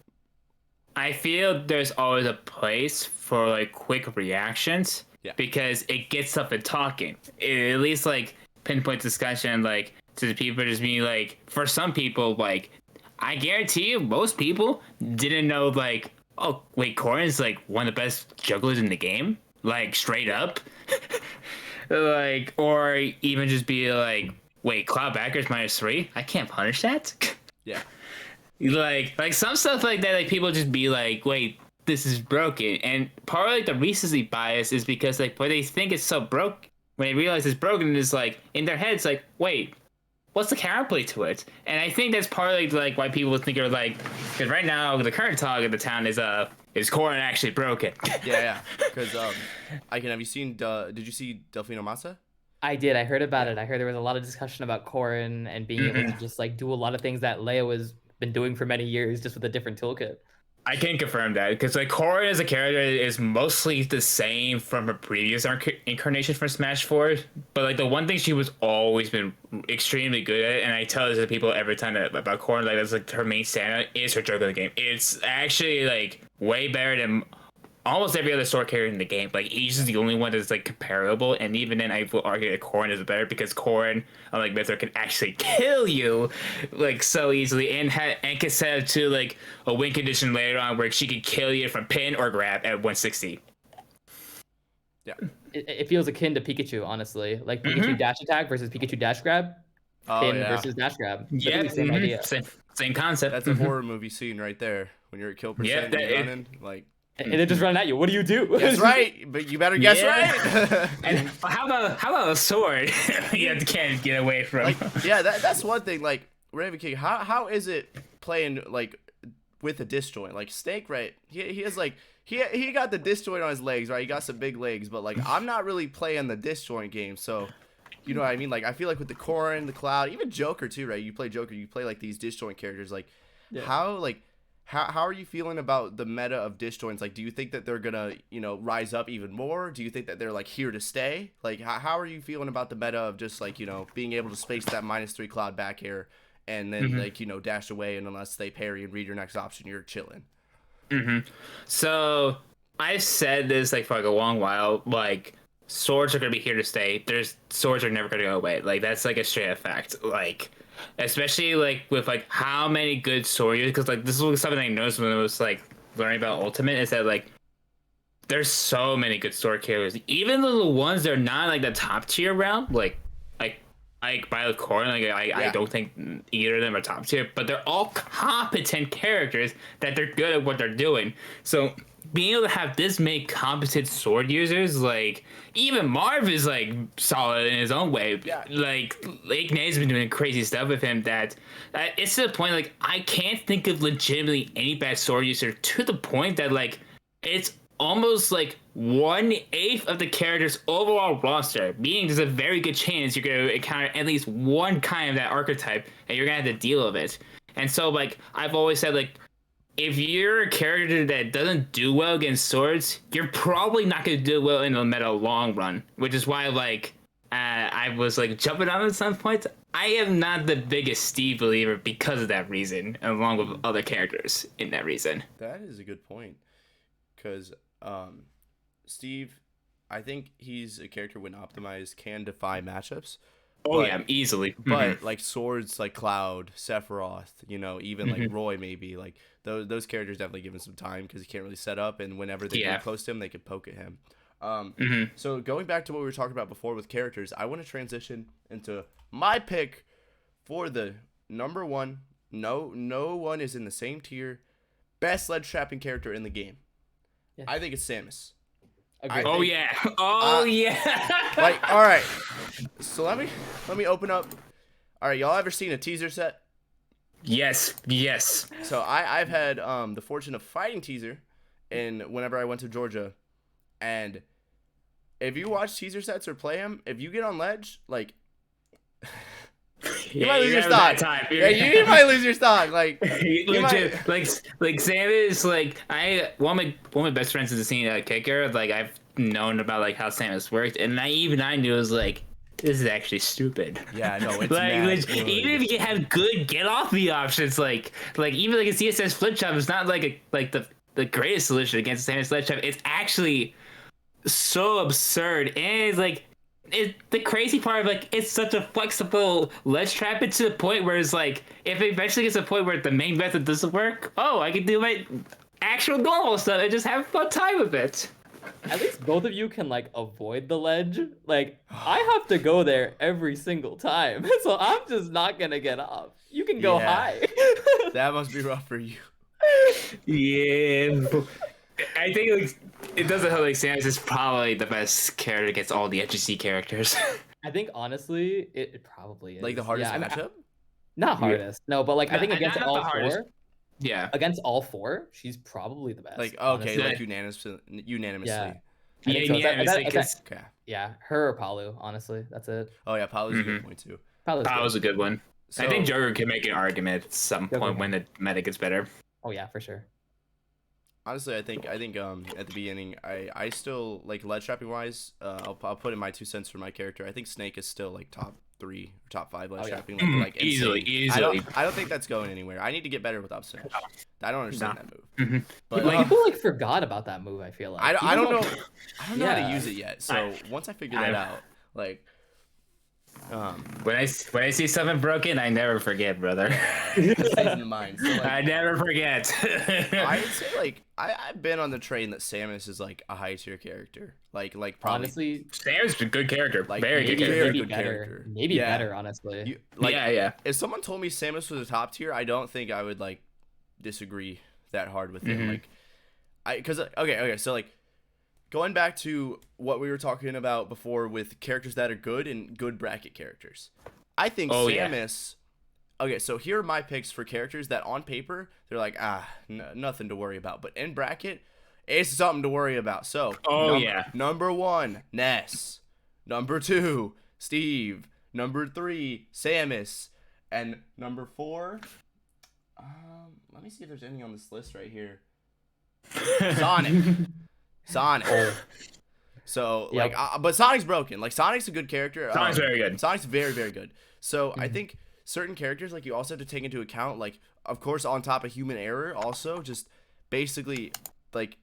I feel there's always a place for like quick reactions because it gets up and talking. It at least like pinpoint discussion like to the people just being like, for some people, like I guarantee you most people didn't know like, oh wait, Corrin's like one of the best jugglers in the game, like straight up. Like, or even just be like, wait, Cloud Backer's -3? I can't punish that. Yeah. Like some stuff like that, like people just be like, wait, this is broken. And part of like the recency bias is because like when they think it's so broke, when they realize it's broken, it's like in their heads like, wait, what's the counterplay to it? And I think that's part of like why people think are like, because right now the current talk of the town is Corrin actually broken? Yeah. Because have you seen? Did you see Delfino Massa? I did. I heard about it. I heard there was a lot of discussion about Corrin and being able to just like do a lot of things that Leo has been doing for many years, just with a different toolkit. I can confirm that because like Corrin as a character is mostly the same from her previous incarnation for Smash 4, but like the one thing she was always been extremely good at, and I tell this to people every time about Corrin, like that's like her main standout is her joke of the game. It's actually like way better than almost every other sword character in the game. Like Ace is the only one that's like comparable, and even then I will argue that Corrin is better because Corrin, unlike Mythra, can actually kill you like so easily, and can set up to like a win condition later on where she can kill you from pin or grab at 160. Yeah. It feels akin to Pikachu, honestly. Like Pikachu dash attack versus Pikachu dash grab. Pin versus dash grab. Yeah, same idea. Same concept. That's a horror movie scene right there. When you're at kill percent and you're running, like. And they're just running at you. What do you do? That's right, but you better guess right. And how about a sword? You can't get away from. Like, yeah, that's one thing. Like Ravenking, how is it playing like with a disjoint? Like Snake, right? He has like he got the disjoint on his legs, right? He got some big legs, but like I'm not really playing the disjoint game, so. You know what I mean? Like I feel like with the Corrin, the Cloud, even Joker too, right? You play Joker, you play like these disjoint characters. Like How are you feeling about the meta of disjoints? Like, do you think that they're gonna, rise up even more? Do you think that they're like here to stay? Like, how are you feeling about the meta of just like, being able to space that -3 Cloud back air and then like, dash away, and unless they parry and read your next option, you're chilling. So I've said this like for like a long while, like swords are gonna be here to stay. Swords are never gonna go away. Like that's like a straight up fact. Like especially like with like how many good sword users, because like this was something I noticed when I was like learning about Ultimate, is that like there's so many good sword characters. Even the ones that are not like the top tier round, like by the core, I don't think either of them are top tier, but they're all competent characters that they're good at what they're doing. So being able to have this many competent sword users, like even Marv is like solid in his own way. Yeah. Like Lake Nate's been doing crazy stuff with him that it's to the point like I can't think of legitimately any bad sword user to the point that like it's almost like 1/8 of the character's overall roster, meaning there's a very good chance you're going to encounter at least one kind of that archetype and you're going to have to deal with it. And so, like, I've always said, like, if you're a character that doesn't do well against swords, you're probably not going to do well in the meta long run, which is why, like, I was, like, jumping on at some points. I am not the biggest Steve believer because of that reason, along with other characters in that reason. That is a good point. Because Steve, I think he's a character when optimized can defy matchups. Oh yeah, easily. But like swords like Cloud, Sephiroth, you know, even like Roy maybe, like those characters definitely give him some time because he can't really set up, and whenever they get close to him, they can poke at him. So going back to what we were talking about before with characters, I want to transition into my pick for the number one. No one is in the same tier. Best ledge trapping character in the game. Yeah. I think it's Samus. Oh yeah. Like, all right. So let me open up. All right, y'all ever seen a teaser set? Yes. So I've had the fortune of fighting teaser, and whenever I went to Georgia, and if you watch teaser sets or play them, if you get on ledge, like. You might lose your stock. Yeah, you might lose your stock. Like, like Samus, like one of my best friends is a senior kicker. Like I've known about like how Samus worked, and I knew it was like this is actually stupid. Yeah, no, it's like even if you have good get off the options, like even like a CSS flip chop is not like the greatest solution against Samus flip chop. It's actually so absurd, and it's like. The crazy part of like it's such a flexible ledge trap it to the point where it's like if it eventually gets to a point where the main method doesn't work, I can do my actual normal stuff and just have fun time with it. At least both of you can like avoid the ledge. Like I have to go there every single time, so I'm just not gonna get off. You can go high. That must be rough for you. Yeah. I think like, it doesn't help like Samus is probably the best character against all the HGC characters. I think honestly, it probably is. Like the hardest matchup? Not hardest. No, but like I think against all four. Yeah. Against all four, she's probably the best. Like okay, like unanimously. Yeah. Okay. Yeah, her or Palu, honestly. That's it. Oh yeah, Palu's a good point too. Palu's a good one. So, I think Joker can make an argument at some point when the meta gets better. Oh yeah, for sure. Honestly, I think at the beginning, I still like ledge trapping wise. I'll put in my 2 cents for my character. I think Snake is still like top 3 or top 5 ledge trapping. Like easily. I don't think that's going anywhere. I need to get better with up smash. I don't understand that move. But people like forgot about that move. I feel like I don't know how to use it yet. So once I figure that out, like. When I see something broken, I never forget, brother. In the mind. So, like, I never forget. I would say like I've been on the train that Samus is like a high tier character. Like probably honestly, Samus is a good character. Like, very good character. Maybe better, honestly. If someone told me Samus was a top tier, I don't think I would like disagree that hard with him. Like because so like. Going back to what we were talking about before with characters that are good and good bracket characters. I think Samus... Yeah. Okay, so here are my picks for characters that on paper, they're like, nothing to worry about. But in bracket, it's something to worry about. So, number 1, Ness. Number 2, Steve. Number 3, Samus. And number 4... let me see if there's anything on this list right here. Sonic. So like, but Sonic's broken. Like Sonic's a good character. Sonic's very good. Sonic's very, very good. So I think certain characters, like you also have to take into account, like of course on top of human error, also just basically like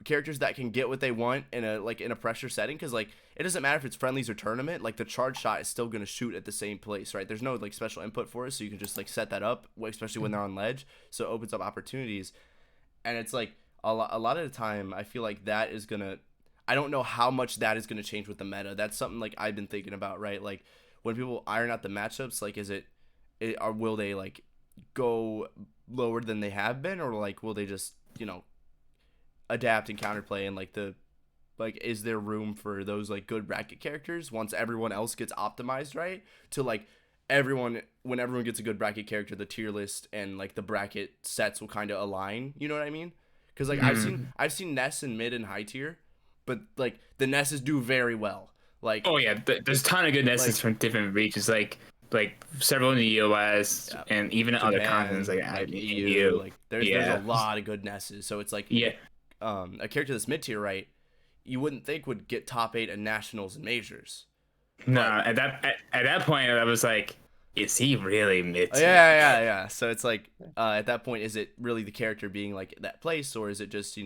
characters that can get what they want in a pressure setting. Because like it doesn't matter if it's friendlies or tournament. Like the charge shot is still gonna shoot at the same place, right? There's no like special input for it, so you can just like set that up, especially when they're on ledge. So it opens up opportunities, and it's like. a lot of the time I feel like that is gonna. I don't know how much that is gonna change with the meta. That's something like I've been thinking about, right? Like when people iron out the matchups, like or will they like go lower than they have been, or like will they just adapt and counterplay and like is there room for those like good bracket characters once everyone else gets optimized right to like when everyone gets a good bracket character, the tier list and like the bracket sets will kind of align, you know what I mean? Because like I've seen Ness in mid and high tier, but like the Nesses do very well. Like Oh yeah, there's a ton of good Nesses like, from different regions, like several in the US and even in other continents, like EU. Like there's yeah. a lot of good Nesses. So it's like Yeah. A character that's mid tier, right? You wouldn't think would get top 8 in nationals and majors. No, at that point, I was like, is he really mid tier? Yeah. So it's like at that point, is it really the character being like that place, or is it just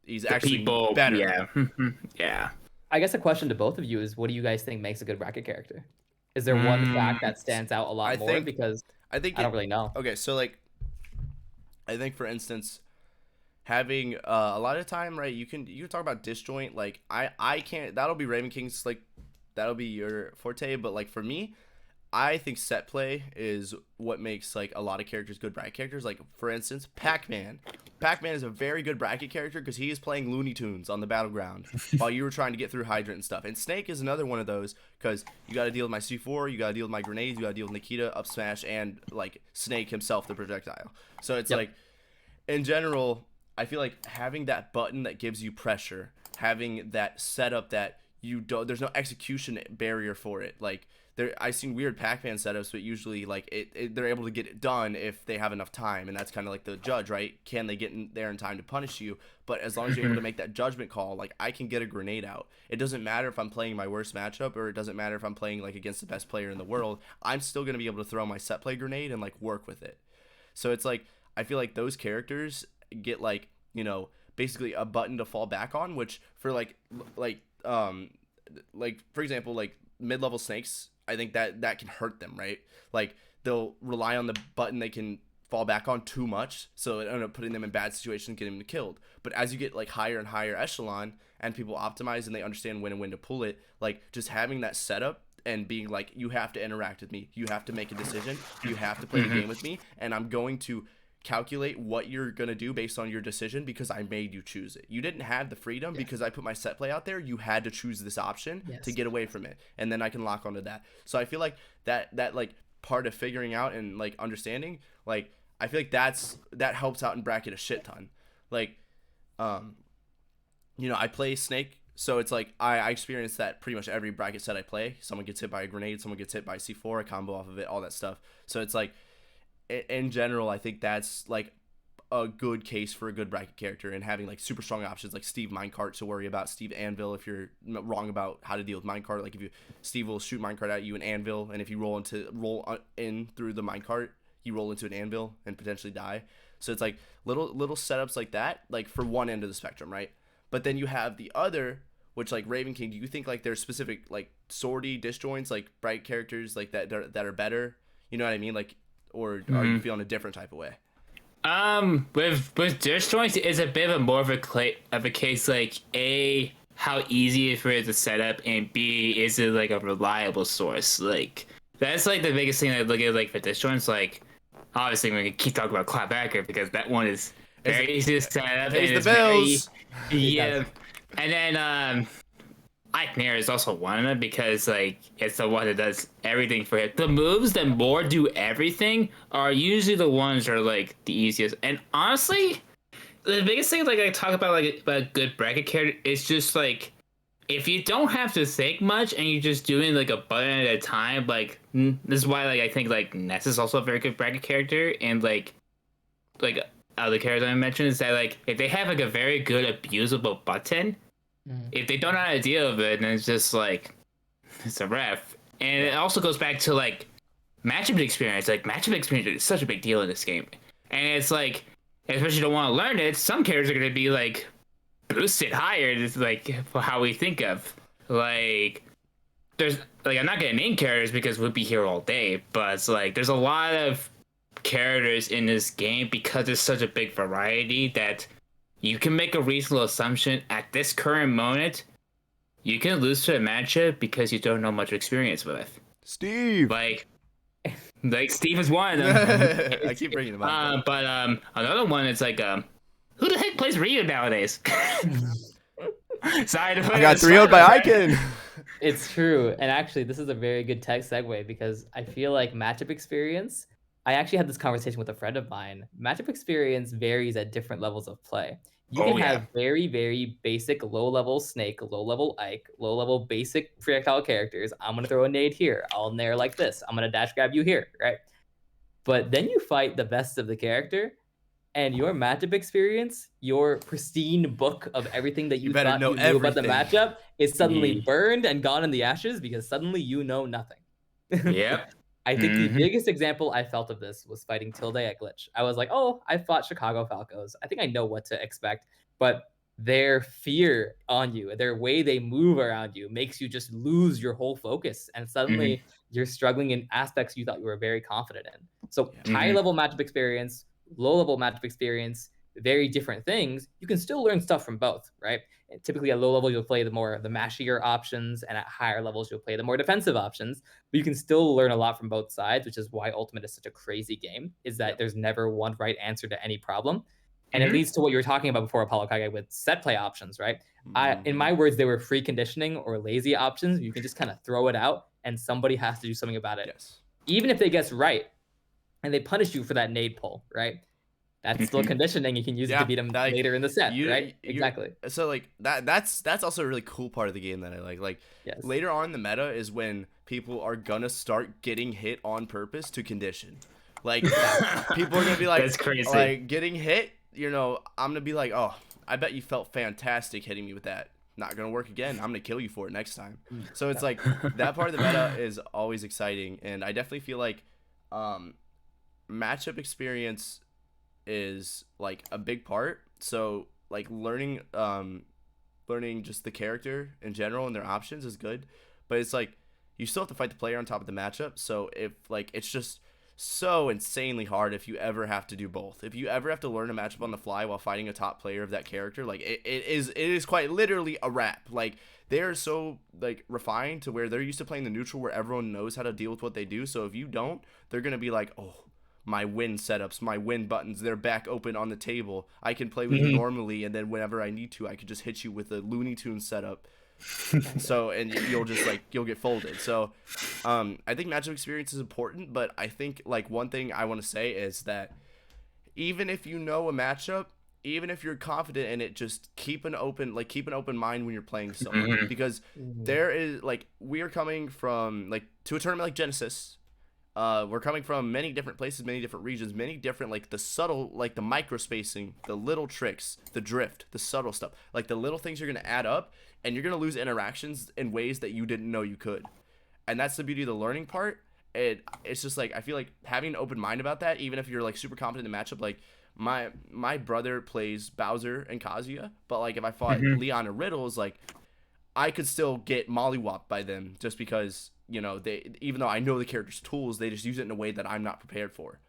he's The actually people, better? Yeah, yeah. I guess a question to both of you is, what do you guys think makes a good bracket character? Is there one fact that stands out a lot more? Because I don't really know. Okay, so like, I think for instance, having a lot of time, right? You can talk about disjoint. Like I can't. That'll be Ravenking's like, that'll be your forte. But like for me, I think set play is what makes like a lot of characters good bracket characters. Like for instance, Pac-Man. Pac-Man is a very good bracket character because he is playing Looney Tunes on the battleground while you were trying to get through Hydrant and stuff. And Snake is another one of those because you got to deal with my C4, you got to deal with my grenades, you got to deal with Nikita, up smash, and like Snake himself, the projectile. So it's like, in general, I feel like having that button that gives you pressure, having that setup that there's no execution barrier for it. Like I've seen weird Pac-Man setups, but usually like they're able to get it done if they have enough time, and that's kind of like the judge, right? Can they get in there in time to punish you? But as long as you're able to make that judgment call, like I can get a grenade out. It doesn't matter if I'm playing my worst matchup, or it doesn't matter if I'm playing like against the best player in the world. I'm still gonna be able to throw my set play grenade and like work with it. So it's like I feel like those characters get like basically a button to fall back on, which for like for example, like mid-level Snakes, I think that can hurt them, right? Like they'll rely on the button they can fall back on too much, so it end up putting them in bad situations, getting them killed. But as you get like higher and higher echelon and people optimize and they understand when and when to pull it, like just having that setup and being like, you have to interact with me, you have to make a decision, you have to play the game with me, and I'm going to calculate what you're gonna do based on your decision because I made you choose it. You didn't have the freedom because I put my set play out there. You had to choose this option to get away from it, and then I can lock onto that. So I feel like that like part of figuring out and like understanding, like I feel like that helps out in bracket a shit ton. Like I play Snake, so it's like I experience that pretty much every bracket set I play. Someone gets hit by a grenade, someone gets hit by C4, a combo off of it, all that stuff. So it's like, in general, I think that's like a good case for a good bracket character, and having like super strong options like Steve Minecart to worry about, Steve Anvil if you're wrong about how to deal with Minecart. Like Steve will shoot Minecart at you in Anvil, and if you roll in through the Minecart, you roll into an Anvil and potentially die. So it's like little setups like that, like for one end of the spectrum, right? But then you have the other, which like Ravenking. Do you think like there's specific like sortie disjoints, like bright characters like that are better? You know what I mean? Like, or are you feeling a different type of way? With disjoints, it's a bit of more of a case like A, how easy it is to set up, and B, is it like a reliable source? Like that's like the biggest thing I look at like for disjoints. Like obviously we can keep talking about Clapbacker because that one is very easy to set up. Pays the bills. Yeah, and then Ike is also one of them because like it's the one that does everything for it. The moves that more do everything are usually the ones that are like the easiest. And honestly, the biggest thing like I talk about like about good bracket character is just like if you don't have to think much and you're just doing like a button at a time, like this is why like I think like Ness is also a very good bracket character, and like other characters I mentioned is that like if they have like a very good abusable button. If they don't know how to deal with it, then it's just like it's a ref. And it also goes back to like matchup experience. Like matchup experience is such a big deal in this game, and it's like especially if you don't want to learn it, some characters are gonna be like boosted higher. Just like for how we think of like there's like I'm not gonna name characters because we'd be here all day, but it's like there's a lot of characters in this game because there's such a big variety that you can make a reasonable assumption at this current moment. You can lose to a matchup because you don't know much experience with. Steve. Like Steve is one of them. I keep bringing him up. But another one is like who the heck plays Ryu nowadays? Sorry to put I got 3-0'd by Ikan. It's true. And actually, this is a very good tech segue because I feel like matchup experience. I actually had this conversation with a friend of mine. Matchup experience varies at different levels of play. You can have very, very basic low-level Snake, low-level Ike, low-level basic projectile characters. I'm going to throw a nade here. I'll nair like this. I'm going to dash grab you here, right? But then you fight the best of the character, and your matchup experience, your pristine book of everything that you thought you knew about the matchup is suddenly burned and gone in the ashes because suddenly you know nothing. Yep. I think the biggest example I felt of this was fighting Tilde at Glitch. I was like, oh, I fought Chicago Falcos. I think I know what to expect. But their fear on you, their way they move around you makes you just lose your whole focus. And suddenly you're struggling in aspects you thought you were very confident in. So high-level matchup experience, low-level matchup experience, very different things. You can still learn stuff from both, right? And typically at low level, you'll play the mashier options, and at higher levels, you'll play the more defensive options. But you can still learn a lot from both sides, which is why Ultimate is such a crazy game, is that there's never one right answer to any problem. And it leads to what you were talking about before, Apollo Kage, with set play options, right? In my words, they were free conditioning or lazy options. You can just kind of throw it out, and somebody has to do something about it. Yes. Even if they guess right, and they punish you for that nade pull, right? That's still conditioning. You can use it to beat them later in the set, right? Exactly. So like that's also a really cool part of the game that I like. Like later on in the meta is when people are gonna start getting hit on purpose to condition. Like people are gonna be like, that's crazy. Like getting hit. You know, I'm gonna be like, oh, I bet you felt fantastic hitting me with that. Not gonna work again. I'm gonna kill you for it next time. So it's like that part of the meta is always exciting, and I definitely feel like matchup experience is like a big part. So like learning just the character in general and their options is good, but it's like you still have to fight the player on top of the matchup. So if like it's just so insanely hard if you ever have to do both. If you ever have to learn a matchup on the fly while fighting a top player of that character, like it is quite literally a wrap. Like they're so like refined to where they're used to playing the neutral where everyone knows how to deal with what they do. So if you don't, they're gonna be like, oh, my win setups, my win buttons, they're back open on the table. I can play with you normally, and then whenever I need to, I could just hit you with a Looney Tunes setup. So, and you'll get folded. So, I think matchup experience is important, but I think like one thing I want to say is that even if you know a matchup, even if you're confident in it, just keep an open mind when you're playing someone, because there is like we are coming from like to a tournament like Genesis. We're coming from many different places, many different regions, many different, like, the subtle, like, the micro spacing, the little tricks, the drift, the subtle stuff. Like, the little things you're going to add up, and you're going to lose interactions in ways that you didn't know you could. And that's the beauty of the learning part. It's just, like, I feel like having an open mind about that, even if you're, like, super confident in the matchup, like, my brother plays Bowser and Kazuya, but, like, if I fought Leon or Riddles, like, I could still get mollywopped by them just because, you know, they, even though I know the character's tools, they just use it in a way that I'm not prepared for.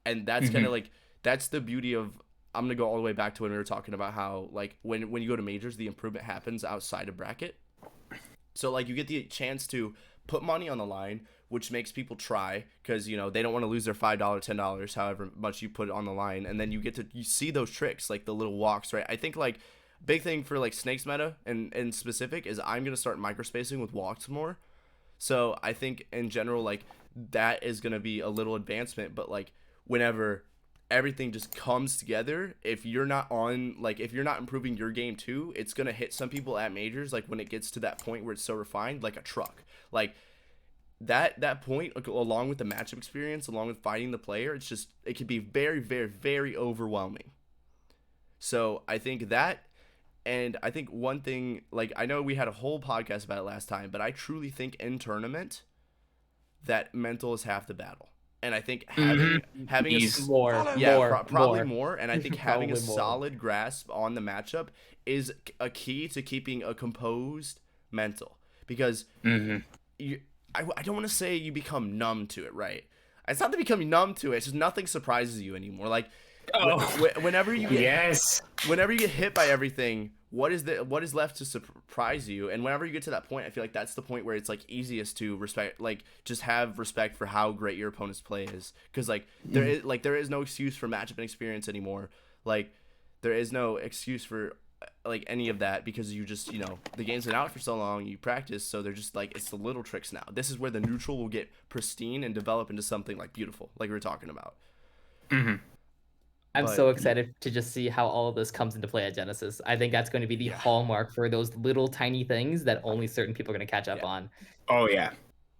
And that's kind of like, that's the beauty of, I'm going to go all the way back to when we were talking about how, like, when you go to majors, the improvement happens outside of bracket. So, like, you get the chance to put money on the line, which makes people try because, you know, they don't want to lose their $5, $10, however much you put on the line. And then you see those tricks, like the little walks, right? I think, like, big thing for, like, Snake's meta and specific is I'm going to start microspacing with walks more. So I think in general, like, that is going to be a little advancement, but like whenever everything just comes together, if you're not improving your game too, it's going to hit some people at majors. Like when it gets to that point where it's so refined, like a truck, like that point, along with the matchup experience, along with fighting the player, it can be very, very, very overwhelming. So I think that. And I think one thing, like, I know we had a whole podcast about it last time, but I truly think in tournament that mental is half the battle. And I think having probably more. And I think having a solid grasp on the matchup is a key to keeping a composed mental. Because I don't want to say you become numb to it, right? It's not that becoming numb to it. It's just nothing surprises you anymore. Like, whenever you get... Yes. whenever you get hit by everything, what is left to surprise you? And whenever you get to that point, I feel like that's the point where it's like easiest to respect, like just have respect for how great your opponent's play is, because like there is no excuse for matchup inexperience anymore. Like there is no excuse for like any of that, because you just, the game's been out for so long, you practice, so they're just like, it's the little tricks now. This is where the neutral will get pristine and develop into something like beautiful, like we were talking about. I'm so excited to just see how all of this comes into play at Genesis. I think that's going to be the hallmark for those little tiny things that only certain people are going to catch up on. Oh yeah.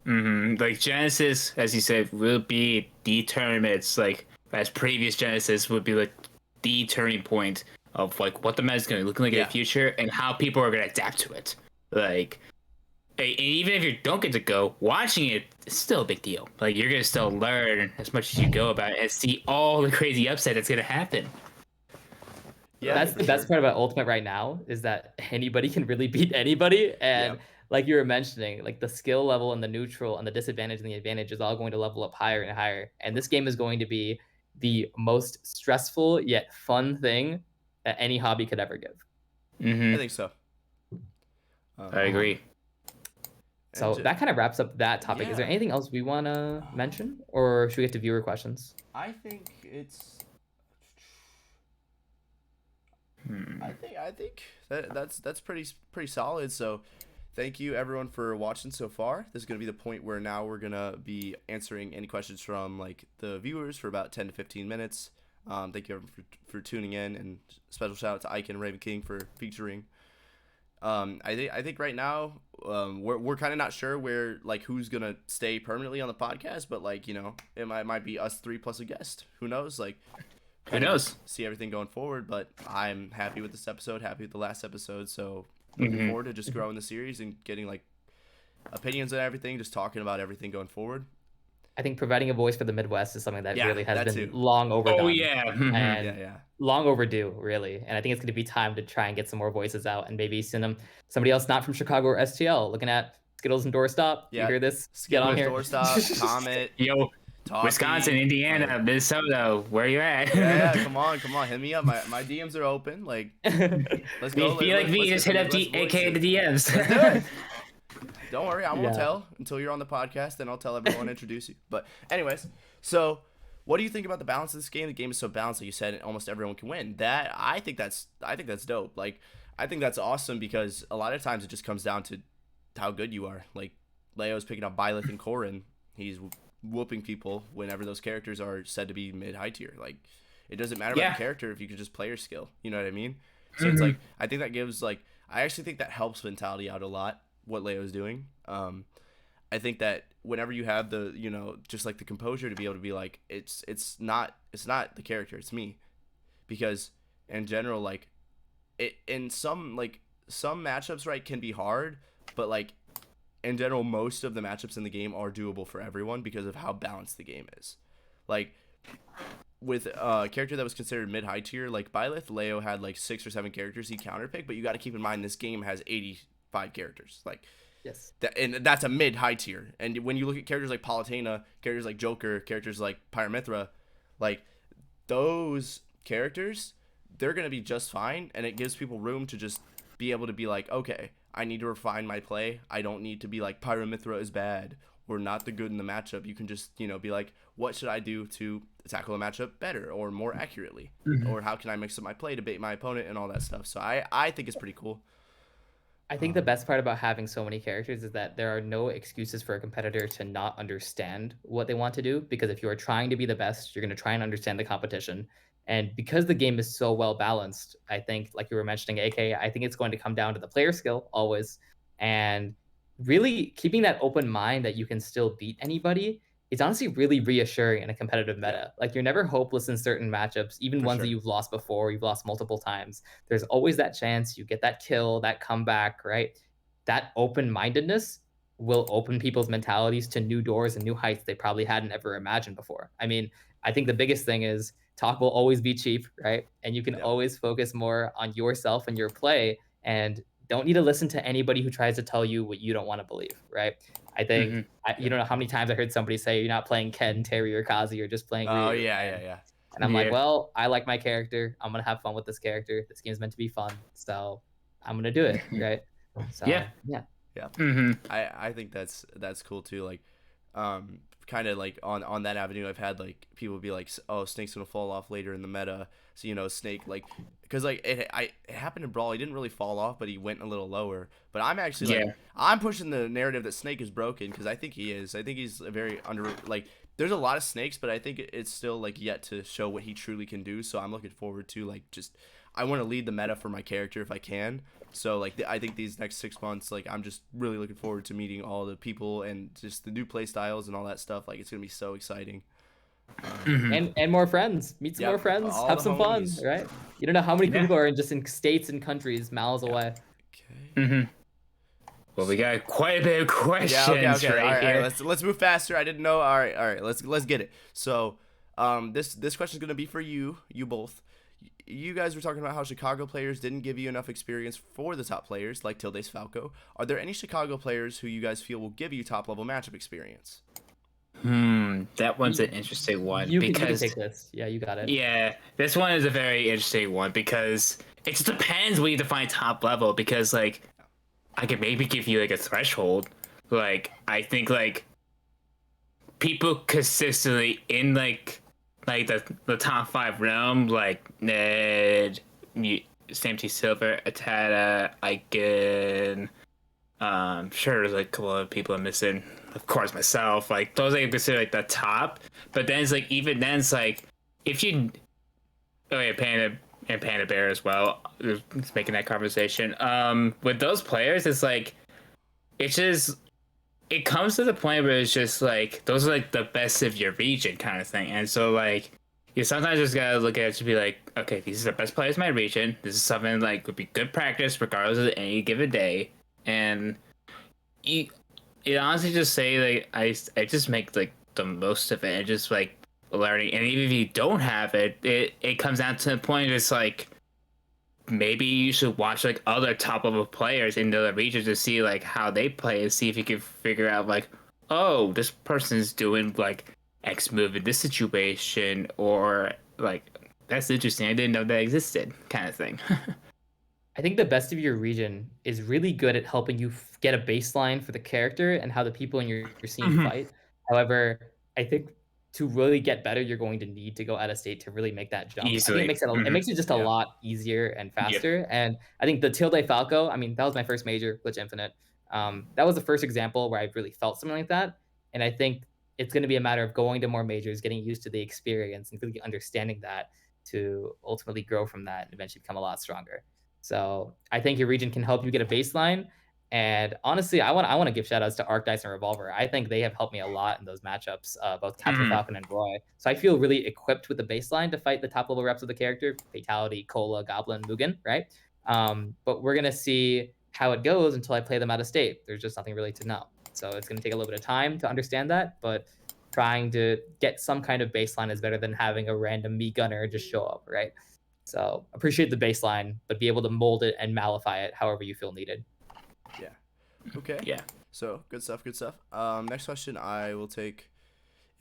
Like Genesis, as you said, will be the tournaments, like as previous Genesis would be like the turning point of like what the meta is going to be looking like in the future and how people are going to adapt to it. Like, and even if you don't get to go, watching it is still a big deal. Like you're going to still learn as much as you go about it and see all the crazy upset that's going to happen. Yeah, that's the best part about Ultimate right now, is that anybody can really beat anybody. And like you were mentioning, like the skill level and the neutral and the disadvantage and the advantage is all going to level up higher and higher. And this game is going to be the most stressful yet fun thing that any hobby could ever give. I think so. I agree. So that kind of wraps up that topic. Yeah. Is there anything else we want to mention, or should we get to viewer questions? I think it's. I think that's pretty solid. So, thank you everyone for watching so far. This is gonna be the point where now we're gonna be answering any questions from like the viewers for about 10 to 15 minutes. Thank you everyone for tuning in, and special shout out to Ikan and Ravenking for featuring. I think right now we're kind of not sure where like who's gonna stay permanently on the podcast, but like it might be us three plus a guest. Who knows? Like who knows? See everything going forward, but I'm happy with this episode. Happy with the last episode. So looking forward to just growing the series and getting like opinions on everything, just talking about everything going forward. I think providing a voice for the Midwest is something that really has been too. long overdone. Oh yeah, and long overdue, really. And I think it's going to be time to try and get some more voices out, and maybe send them somebody else not from Chicago or STL, looking at Skittles and Doorstop. You hear this? Skittles, get on here. Doorstop, Comet, yo, Toffee, Wisconsin, Indiana, Minnesota. Where you at? Yeah, come on, hit me up. My DMs are open. Like, let's go. Just hit up AK the DMs. Let's do it. Don't worry, I won't tell until you're on the podcast. Then I'll tell everyone, introduce you. But anyways, so what do you think about the balance of this game? The game is so balanced, like you said, and almost everyone can win. I think that's dope. Like, I think that's awesome, because a lot of times it just comes down to how good you are. Like, Leo's picking up Byleth and Corrin. He's whooping people whenever those characters are said to be mid-high tier. Like, it doesn't matter about the character if you can just play your skill. You know what I mean? So it's like, I think that gives I actually think that helps Mentality out a lot, what Leo's doing. I think that whenever you have the just like the composure to be able to be like, it's not the character, it's me, because in general, like it in some matchups, right, can be hard, but like in general most of the matchups in the game are doable for everyone because of how balanced the game is. Like with a character that was considered mid-high tier like Byleth, Leo had like 6 or 7 characters he counterpicked, but you got to keep in mind this game has 85 characters. Like, yes, and that's a mid-high tier. And when you look at characters like Palutena, characters like Joker, characters like Pyramithra, like those characters, they're gonna be just fine, and it gives people room to just be able to be like, okay, I need to refine my play. I don't need to be like Pyramithra is bad or not the good in the matchup. You can just be like, what should I do to tackle a matchup better or more accurately, or how can I mix up my play to bait my opponent and all that stuff. So I think it's pretty cool. I think the best part about having so many characters is that there are no excuses for a competitor to not understand what they want to do, because if you are trying to be the best, you're going to try and understand the competition. And because the game is so well balanced, I think, like you were mentioning, AK, I think it's going to come down to the player skill always, and really keeping that open mind that you can still beat anybody is honestly really reassuring in a competitive meta. Like, you're never hopeless in certain matchups, even ones that you've lost before, you've lost multiple times. There's always that chance you get that kill, that comeback, right? That open-mindedness will open people's mentalities to new doors and new heights they probably hadn't ever imagined before. I mean, I think the biggest thing is talk will always be cheap, right? And you can always focus more on yourself and your play, and don't need to listen to anybody who tries to tell you what you don't want to believe, right? I think you don't know how many times I heard somebody say you're not playing Ken, Terry, or Kazi, you're just playing. Oh yeah. And I'm like, Yeah. well, I like my character. I'm gonna have fun with this character. This game's meant to be fun, so I'm gonna do it, right? Yeah. So yeah. Yeah. Mm-hmm. I think that's cool too. Like, kind of like on that avenue, I've had like people be like, oh, Snake's gonna fall off later in the meta. So Snake like, because like it happened in Brawl. He didn't really fall off, but he went a little lower. But I'm actually like, Yeah. I'm pushing the narrative that Snake is broken because I think he is. I think he's a very under like. There's a lot of Snakes, but I think it's still like yet to show what he truly can do. So I'm looking forward to like just I want to lead the meta for my character if I can. So like I think these next 6 months, like I'm just really looking forward to meeting all the people and just the new play styles and all that stuff. Like it's gonna be so exciting. And more friends. Meet some Yep, more friends. all Have the some homies. fun, right? You don't know how many Yeah. people are just in states and countries miles away. Okay. Mm-hmm. Well, we got quite a bit of questions Yeah. Okay. right All right. here. Let's move faster. I didn't know. All right. Let's get it. So, this question is gonna be for you both. You guys were talking about how Chicago players didn't give you enough experience for the top players, like Tilde's Falco. Are there any Chicago players who you guys feel will give you top level matchup experience? That one's an interesting one You can because take this. Yeah, you got it. yeah, this one is a very interesting one because it just depends when you define top level. Because like, I could maybe give you like a threshold. Like I think like people consistently in like the top 5 realm, like Ned, Samty Silver, Atata, Icon. Sure, there's like a couple of people I'm missing. Of course, myself. Like those I consider like the top. But then it's like even then it's like if you, oh yeah, Panda Bear as well. It's making that conversation. With those players, it's like it's just it comes to the point where it's just like those are like the best of your region kind of thing, and so like you sometimes just gotta look at it to be like, okay, these are the best players in my region. This is something like would be good practice regardless of any given day, and you honestly just say like I just make like the most of it and just like learning, and even if you don't have it, it comes down to the point it's like maybe you should watch like other top level players in the other regions to see like how they play and see if you can figure out like, oh, this person's doing like X move in this situation, or like that's interesting, I didn't know that existed, kind of thing. I think the best of your region is really good at helping you get a baseline for the character and how the people in your scene fight. However, I think to really get better, you're going to need to go out of state to really make that jump. I think Easily. it makes it makes it just a Yeah. lot easier and faster. And I think the Tilde Falco, I mean, that was my first major, Glitch Infinite. That was the first example where I really felt something like that. And I think it's going to be a matter of going to more majors, getting used to the experience, and really understanding that to ultimately grow from that and eventually become a lot stronger. So I think your region can help you get a baseline. And honestly, I want to give shout outs to Archetypes and Revolver. I think they have helped me a lot in those matchups, both Captain Falcon and Roy. So I feel really equipped with the baseline to fight the top level reps of the character, Fatality, Cola, Goblin, Mugen, right? But we're gonna see how it goes until I play them out of state. There's just nothing really to know. So it's gonna take a little bit of time to understand that, but trying to get some kind of baseline is better than having a random me gunner just show up, right? So appreciate the baseline, but be able to mold it and malify it however you feel needed. Yeah. Okay. Yeah. So good stuff. Next question I will take.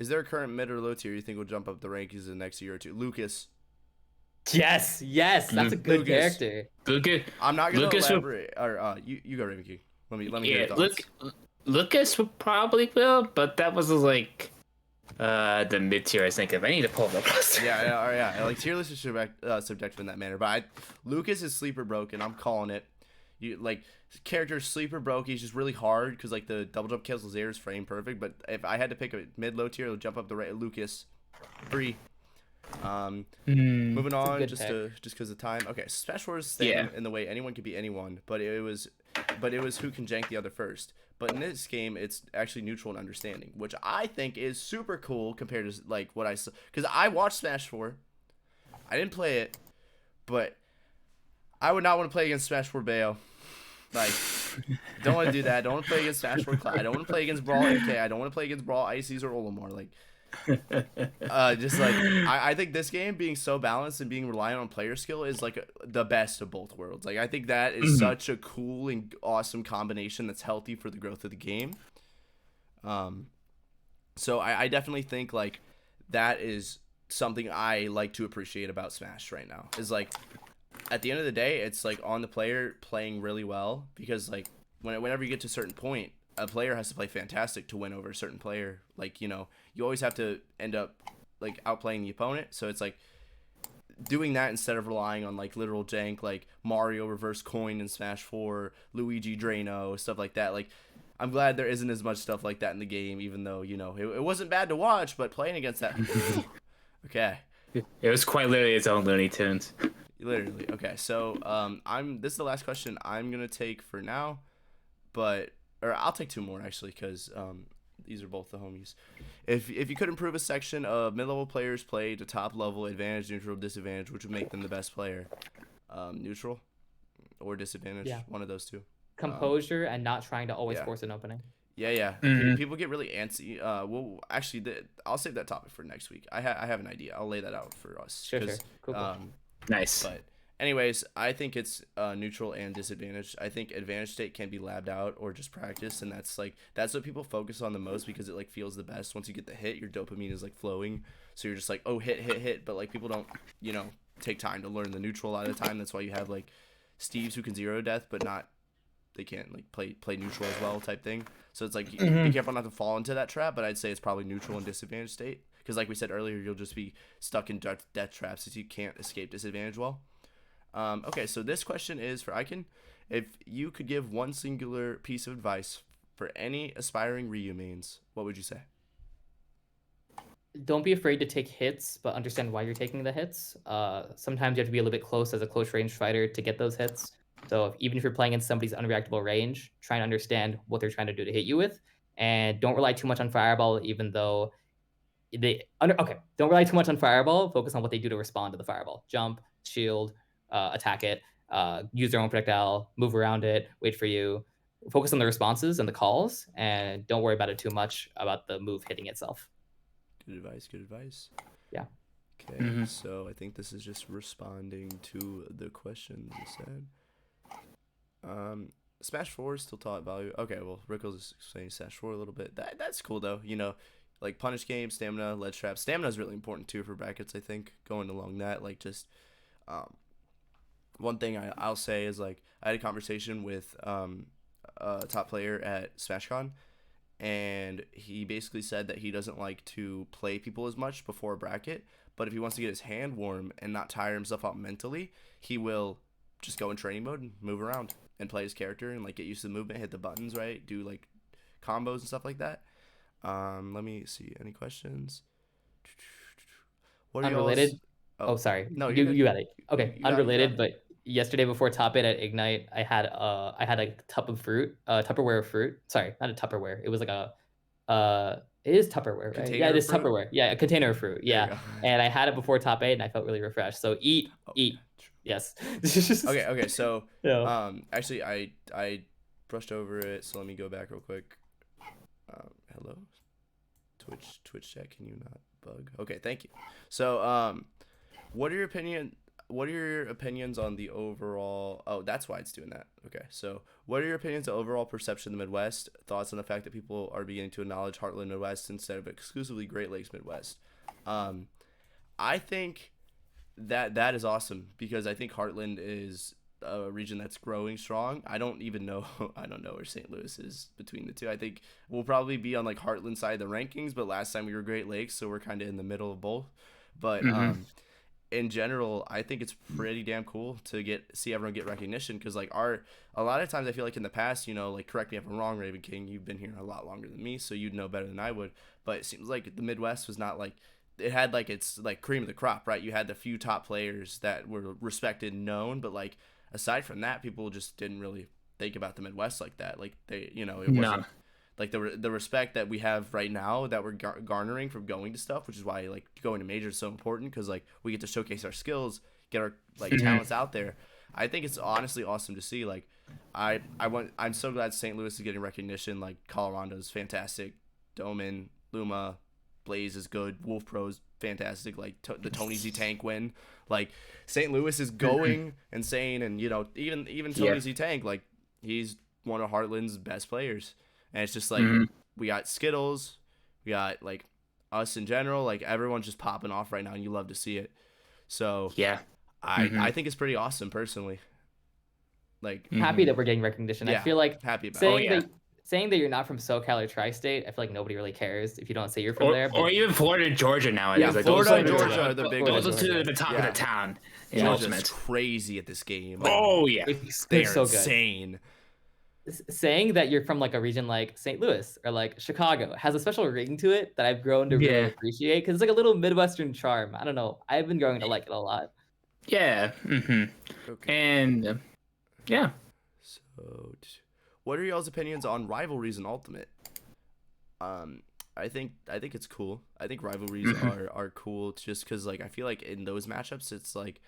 Is there a current mid or low tier you think will jump up the rankings in the next year or two? Lucas. Yes, that's a good Lucas. character. Lucas. I'm not gonna Lucas elaborate. Or you go, Ravenking. Let me hear Yeah, your thoughts. Lucas would probably will, but that was like the mid tier I think of. I need to pull up. Yeah. Like tier list is subjective in that manner, but Lucas is sleeper broken. I'm calling it. You like character sleeper broke. He's just really hard because like the double jump kills Lazer's frame perfect. But if I had to pick a mid low tier, it'll jump up the right. Lucas, free. Moving on, good just pick. because of time. Okay, Smash Wars stand in the way. Anyone can be anyone, but it was who can jank the other first. But in this game, it's actually neutral and understanding, which I think is super cool compared to like what I saw. Because I watched Smash 4, I didn't play it, but I would not want to play against Smash 4 Bayo. Like, don't want to do that. Don't want to play against Smash 4 Cloud. I don't want to play against Brawl MK. I don't want to play against Brawl Ices or Olimar. Like, just like I think this game being so balanced and being reliant on player skill is like the best of both worlds. Like I think that is such a cool and awesome combination that's healthy for the growth of the game. So I definitely think like that is something I like to appreciate about Smash right now is like at the end of the day, it's like on the player playing really well because like whenever you get to a certain point, a player has to play fantastic to win over a certain player. Like, you know, you always have to end up like outplaying the opponent. So it's like doing that instead of relying on like literal jank like Mario reverse coin in Smash 4, Luigi Drano, stuff like that. Like I'm glad there isn't as much stuff like that in the game, even though, you know, it wasn't bad to watch, but playing against that okay. It was quite literally its own Looney Tunes. Literally. Okay, so this is the last question I'm gonna take for now, but or I'll take two more actually because these are both the homies. If you could improve a section of mid-level players play to top level, advantage, neutral, disadvantage, which would make them the best player? Neutral or disadvantage? Yeah. One of those two. Composure and not trying to always yeah. force an opening. Yeah. Mhm. People get really antsy. Well, actually, I'll save that topic for next week. I have an idea. I'll lay that out for us. Sure. Cool. Nice. But anyways, I think it's neutral and disadvantage. I think advantage state can be labbed out or just practiced, and that's what people focus on the most because it like feels the best. Once you get the hit, your dopamine is like flowing, so you're just like, oh, hit. But like people don't, you know, take time to learn the neutral a lot of the time. That's why you have like Steves who can zero death, but not they can't like play neutral as well type thing. So it's like be careful not to fall into that trap. But I'd say it's probably neutral and disadvantage state because like we said earlier, you'll just be stuck in death traps since you can't escape disadvantage well. Okay, so this question is for Ikan. If you could give one singular piece of advice for any aspiring Ryu mains, what would you say? Don't be afraid to take hits, but understand why you're taking the hits. Sometimes you have to be a little bit close as a close range fighter to get those hits. So even if you're playing in somebody's unreactable range, try and understand what they're trying to do to hit you with, and don't rely too much on fireball. Even though don't rely too much on fireball. Focus on what they do to respond to the fireball. Jump, shield, attack it, use their own projectile, move around it, wait for you. Focus on the responses and the calls, and don't worry about it too much about the move hitting itself. Good advice. Yeah. Okay, so I think this is just responding to the questions you said. Smash 4 is still taught value. Okay, well, Rickles is saying Smash 4 a little bit. That's cool though. You know, like punish game, stamina, ledge trap. Stamina is really important too for brackets. I think going along that, like just one thing I'll say is like I had a conversation with a top player at SmashCon, and he basically said that he doesn't like to play people as much before a bracket, but if he wants to get his hand warm and not tire himself out mentally, he will just go in training mode and move around and play his character and like get used to the movement, hit the buttons right, do like combos and stuff like that. Let me see any questions. What are unrelated? Oh, sorry. No, you got it. Okay, unrelated, but yesterday before top 8 at Ignite, I had a tub of fruit, Tupperware of fruit. Sorry, not a Tupperware. It was like it is Tupperware, right? Container yeah, it is Tupperware. Yeah, a container of fruit. Yeah, and I had it before top 8, and I felt really refreshed. So eat. Yes. Okay. So actually, I brushed over it. So let me go back real quick. Hello, Twitch chat. Can you not bug? Okay, thank you. So what are your opinions on the overall? Oh, that's why it's doing that. Okay, so what are your opinions on overall perception of the Midwest? Thoughts on the fact that people are beginning to acknowledge Heartland Midwest instead of exclusively Great Lakes Midwest? I think that is awesome because I think Heartland is a region that's growing strong. I don't know where St. Louis is between the two. I think we'll probably be on like Heartland side of the rankings, but last time we were Great Lakes, so we're kind of in the middle of both. But in general, I think it's pretty damn cool to see everyone get recognition because like a lot of times I feel like in the past, you know, like correct me if I'm wrong, Ravenking, you've been here a lot longer than me, so you'd know better than I would. But it seems like the Midwest was not like it had like its like cream of the crop, right? You had the few top players that were respected and known, but like aside from that, people just didn't really think about the Midwest like that. Like they, you know, it wasn't like the respect that we have right now that we're garnering from going to stuff, which is why like going to majors is so important because like we get to showcase our skills, get our like talents out there. I think it's honestly awesome to see. Like I'm so glad St. Louis is getting recognition. Like Colorado's fantastic, Doman, Luma, Blaze is good, Wolf Pro's fantastic. Like the Tony Z Tank win, like St. Louis is going insane, and you know even Tony Z Tank, like he's one of Heartland's best players, and it's just like we got Skittles, we got like us in general, like everyone's just popping off right now, and you love to see it. So Yeah. I think it's pretty awesome personally. Like Happy that we're getting recognition. I Yeah, feel like happy about saying it. that you're not from SoCal or Tri-State, I feel like nobody really cares if you don't say you're from there. Or even Florida, Georgia nowadays. Yeah, like Florida those and are Georgia are the big Those ones. are two at the top of Yeah. the town in Georgia's Ultimate. crazy at this game. Oh yeah. They They're are so good. insane. Saying that you're from like a region like St. Louis or like Chicago has a special ring to it that I've grown to really Yeah. appreciate because it's like a little Midwestern charm. I don't know. I've been growing to like it a lot. Yeah. Okay. And yeah. So, what are y'all's opinions on rivalries in Ultimate? I think it's cool. I think rivalries are cool just because like I feel like in those matchups it's like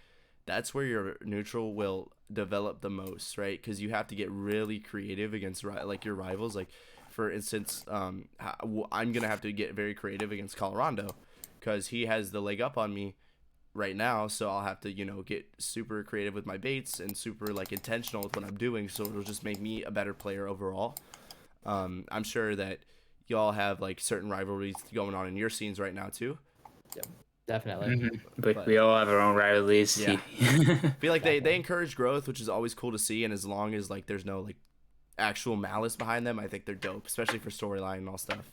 that's where your neutral will develop the most, right? Because you have to get really creative against like your rivals. Like for instance, I'm gonna have to get very creative against Colorado because he has the leg up on me right now, so I'll have to get super creative with my baits and super like intentional with what I'm doing, so it'll just make me a better player overall. I'm sure that y'all have like certain rivalries going on in your scenes right now too. Yep, definitely. But we all have our own rivalries. Yeah. I feel like they encourage growth, which is always cool to see, and as long as like there's no like actual malice behind them, I think they're dope, especially for storyline and all stuff.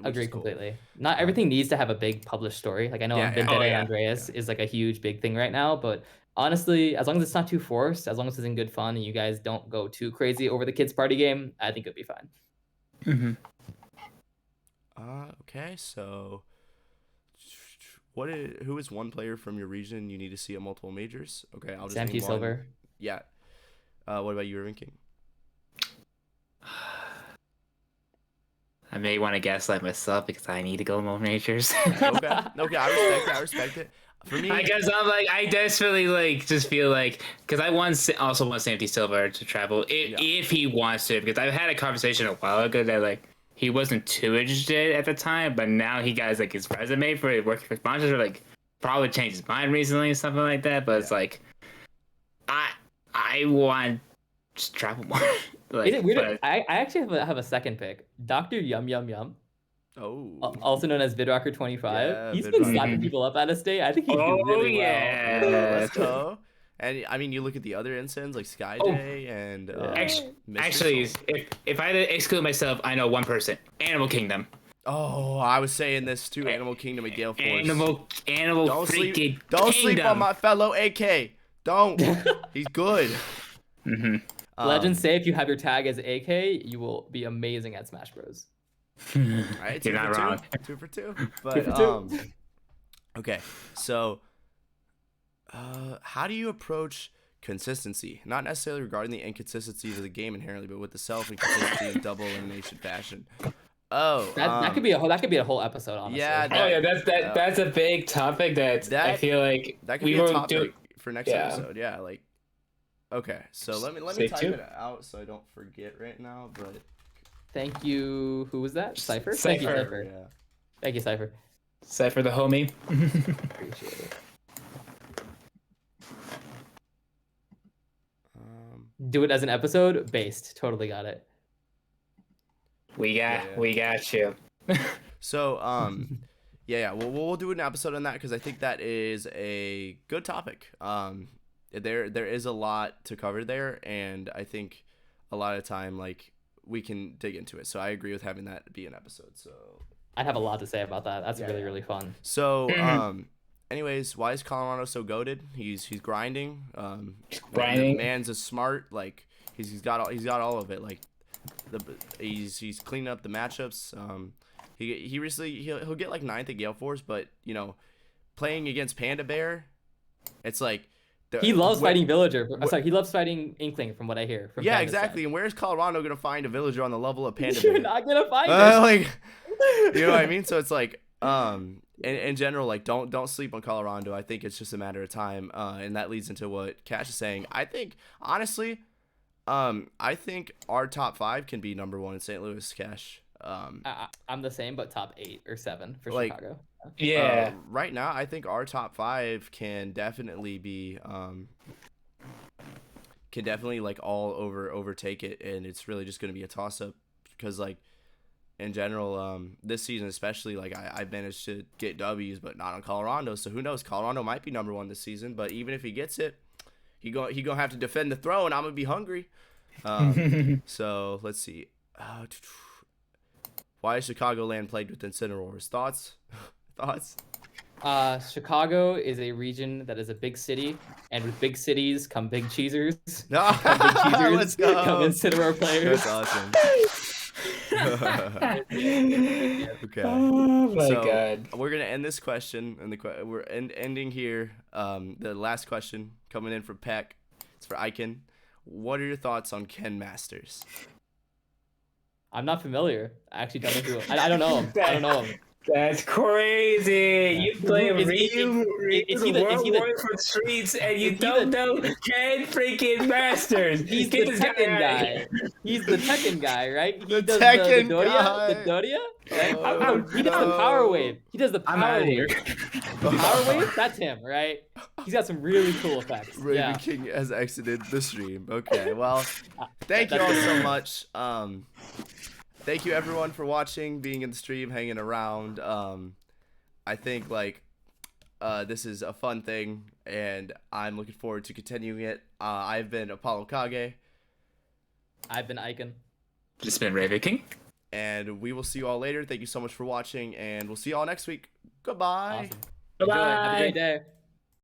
Agree completely. Not everything needs to have a big published story. Like I know Vendetta and Andreas is like a huge big thing right now, but honestly, as long as it's not too forced, as long as it's in good fun and you guys don't go too crazy over the kids party game, I think it'll be fine. Okay, so who is one player from your region you need to see at multiple majors? Okay, I'll just Sam name one. Silver. Yeah. What about you, Ravenking? I may want to gaslight myself because I need to go more majors. Okay, I respect it. For me, I guess I'm like I desperately like just feel like because I also want Sam Silver to travel if he wants to, because I've had a conversation a while ago that like he wasn't too interested at the time, but now he got like his resume for working for sponsors, or like probably changed his mind recently or something like that. But it's like I want to travel more. Like, Is it weird? I actually have a second pick. Dr. Yum Yum Yum. Oh. Also known as VidRocker 25. Yeah, He's VidRocker. been slapping people up out of state. I think he'd do really well. Let's go. And I mean, you look at the other ensigns like Skyday and actually, if I had to exclude myself, I know one person: Animal Kingdom. Oh, I was saying this too. Animal Kingdom and Gale Force. Animal Don't freaking sleep on my fellow AK. Don't. He's good. Legends say if you have your tag as AK, you will be amazing at Smash Bros. Right, You're not wrong. 2 for 2. But okay, so how do you approach consistency? Not necessarily regarding the inconsistencies of the game inherently, but with the self-inconsistency in double elimination fashion. Oh, that could be a whole episode, honestly. Yeah, that's a big topic that I feel like that could be a topic for next episode. Yeah, like okay, so let me type it out so I don't forget right now. But thank you. Who was that? Cypher. Thank you, Cypher. Yeah. Thank you, Cypher. Cypher the homie. Appreciate it. Do it as an episode based. Totally got it. We got you. So yeah. We'll do an episode on that because I think that is a good topic. There is a lot to cover there, and I think a lot of time like we can dig into it. So I agree with having that be an episode. So I'd have a lot to say about that. That's really fun. So anyways, why is Colorado so goated? He's grinding. Grinding. The man's a smart. Like he's got all of it. Like he's cleaning up the matchups. He recently he'll get like 9th at Gale Force, but playing against Panda Bear, it's like he loves fighting Villager. Sorry, he loves fighting Inkling, from what I hear. From yeah, exactly. Side. And where's Colorado gonna find a Villager on the level of Panda You're Bear? Not gonna find it. Like, you know what I mean? So it's like, in general, like don't sleep on Colorado. I think it's just a matter of time. And that leads into what Cash is saying. I think honestly, I think our top 5 can be number 1 in St. Louis, Cash. I'm the same, but top 8 or 7 for like, Chicago. Yeah. Right now, I think our top 5 can definitely be like all overtake it, and it's really just gonna be a toss up because like in general, this season especially, like I managed to get W's, but not on Colorado. So who knows? Colorado might be number 1 this season, but even if he gets it, he gonna have to defend the throne. I'm gonna be hungry. So let's see. Why is Chicagoland played with Incineroars? Thoughts? Thoughts? Chicago is a region that is a big city, and with big cities come big cheesers. No, Come big cheesers. let's go. Come Incineroar players. That's awesome. Okay. Oh my So god. we're gonna end this question, and we're ending here. The last question coming in from Peck. It's for Ikan. What are your thoughts on Ken Masters? I'm not familiar. I actually don't know who. I don't know him. I don't know him. That's crazy. You play Is real World War for streets and you don't know Ken freaking Masters. He's Get the this guy Tekken out guy. of here. He's the Tekken guy, right? He The does Tekken the Doria. guy. The Doria. Right? Oh, He does the Power Wave. He does the I'm Power out of Wave. here. Power Wave. That's him, right? He's got some really cool effects. Yeah. Ravenking has exited the stream. Okay, well, thank you That's all it. so much. Thank you everyone for watching, being in the stream, hanging around. I think like this is a fun thing, and I'm looking forward to continuing it. I've been Apollo Kage, I've been Ikan. Just been Ravenking. and we will see you all later. Thank you so much for watching, and we'll see you all next week. Goodbye. Awesome. Enjoy. Have a great day.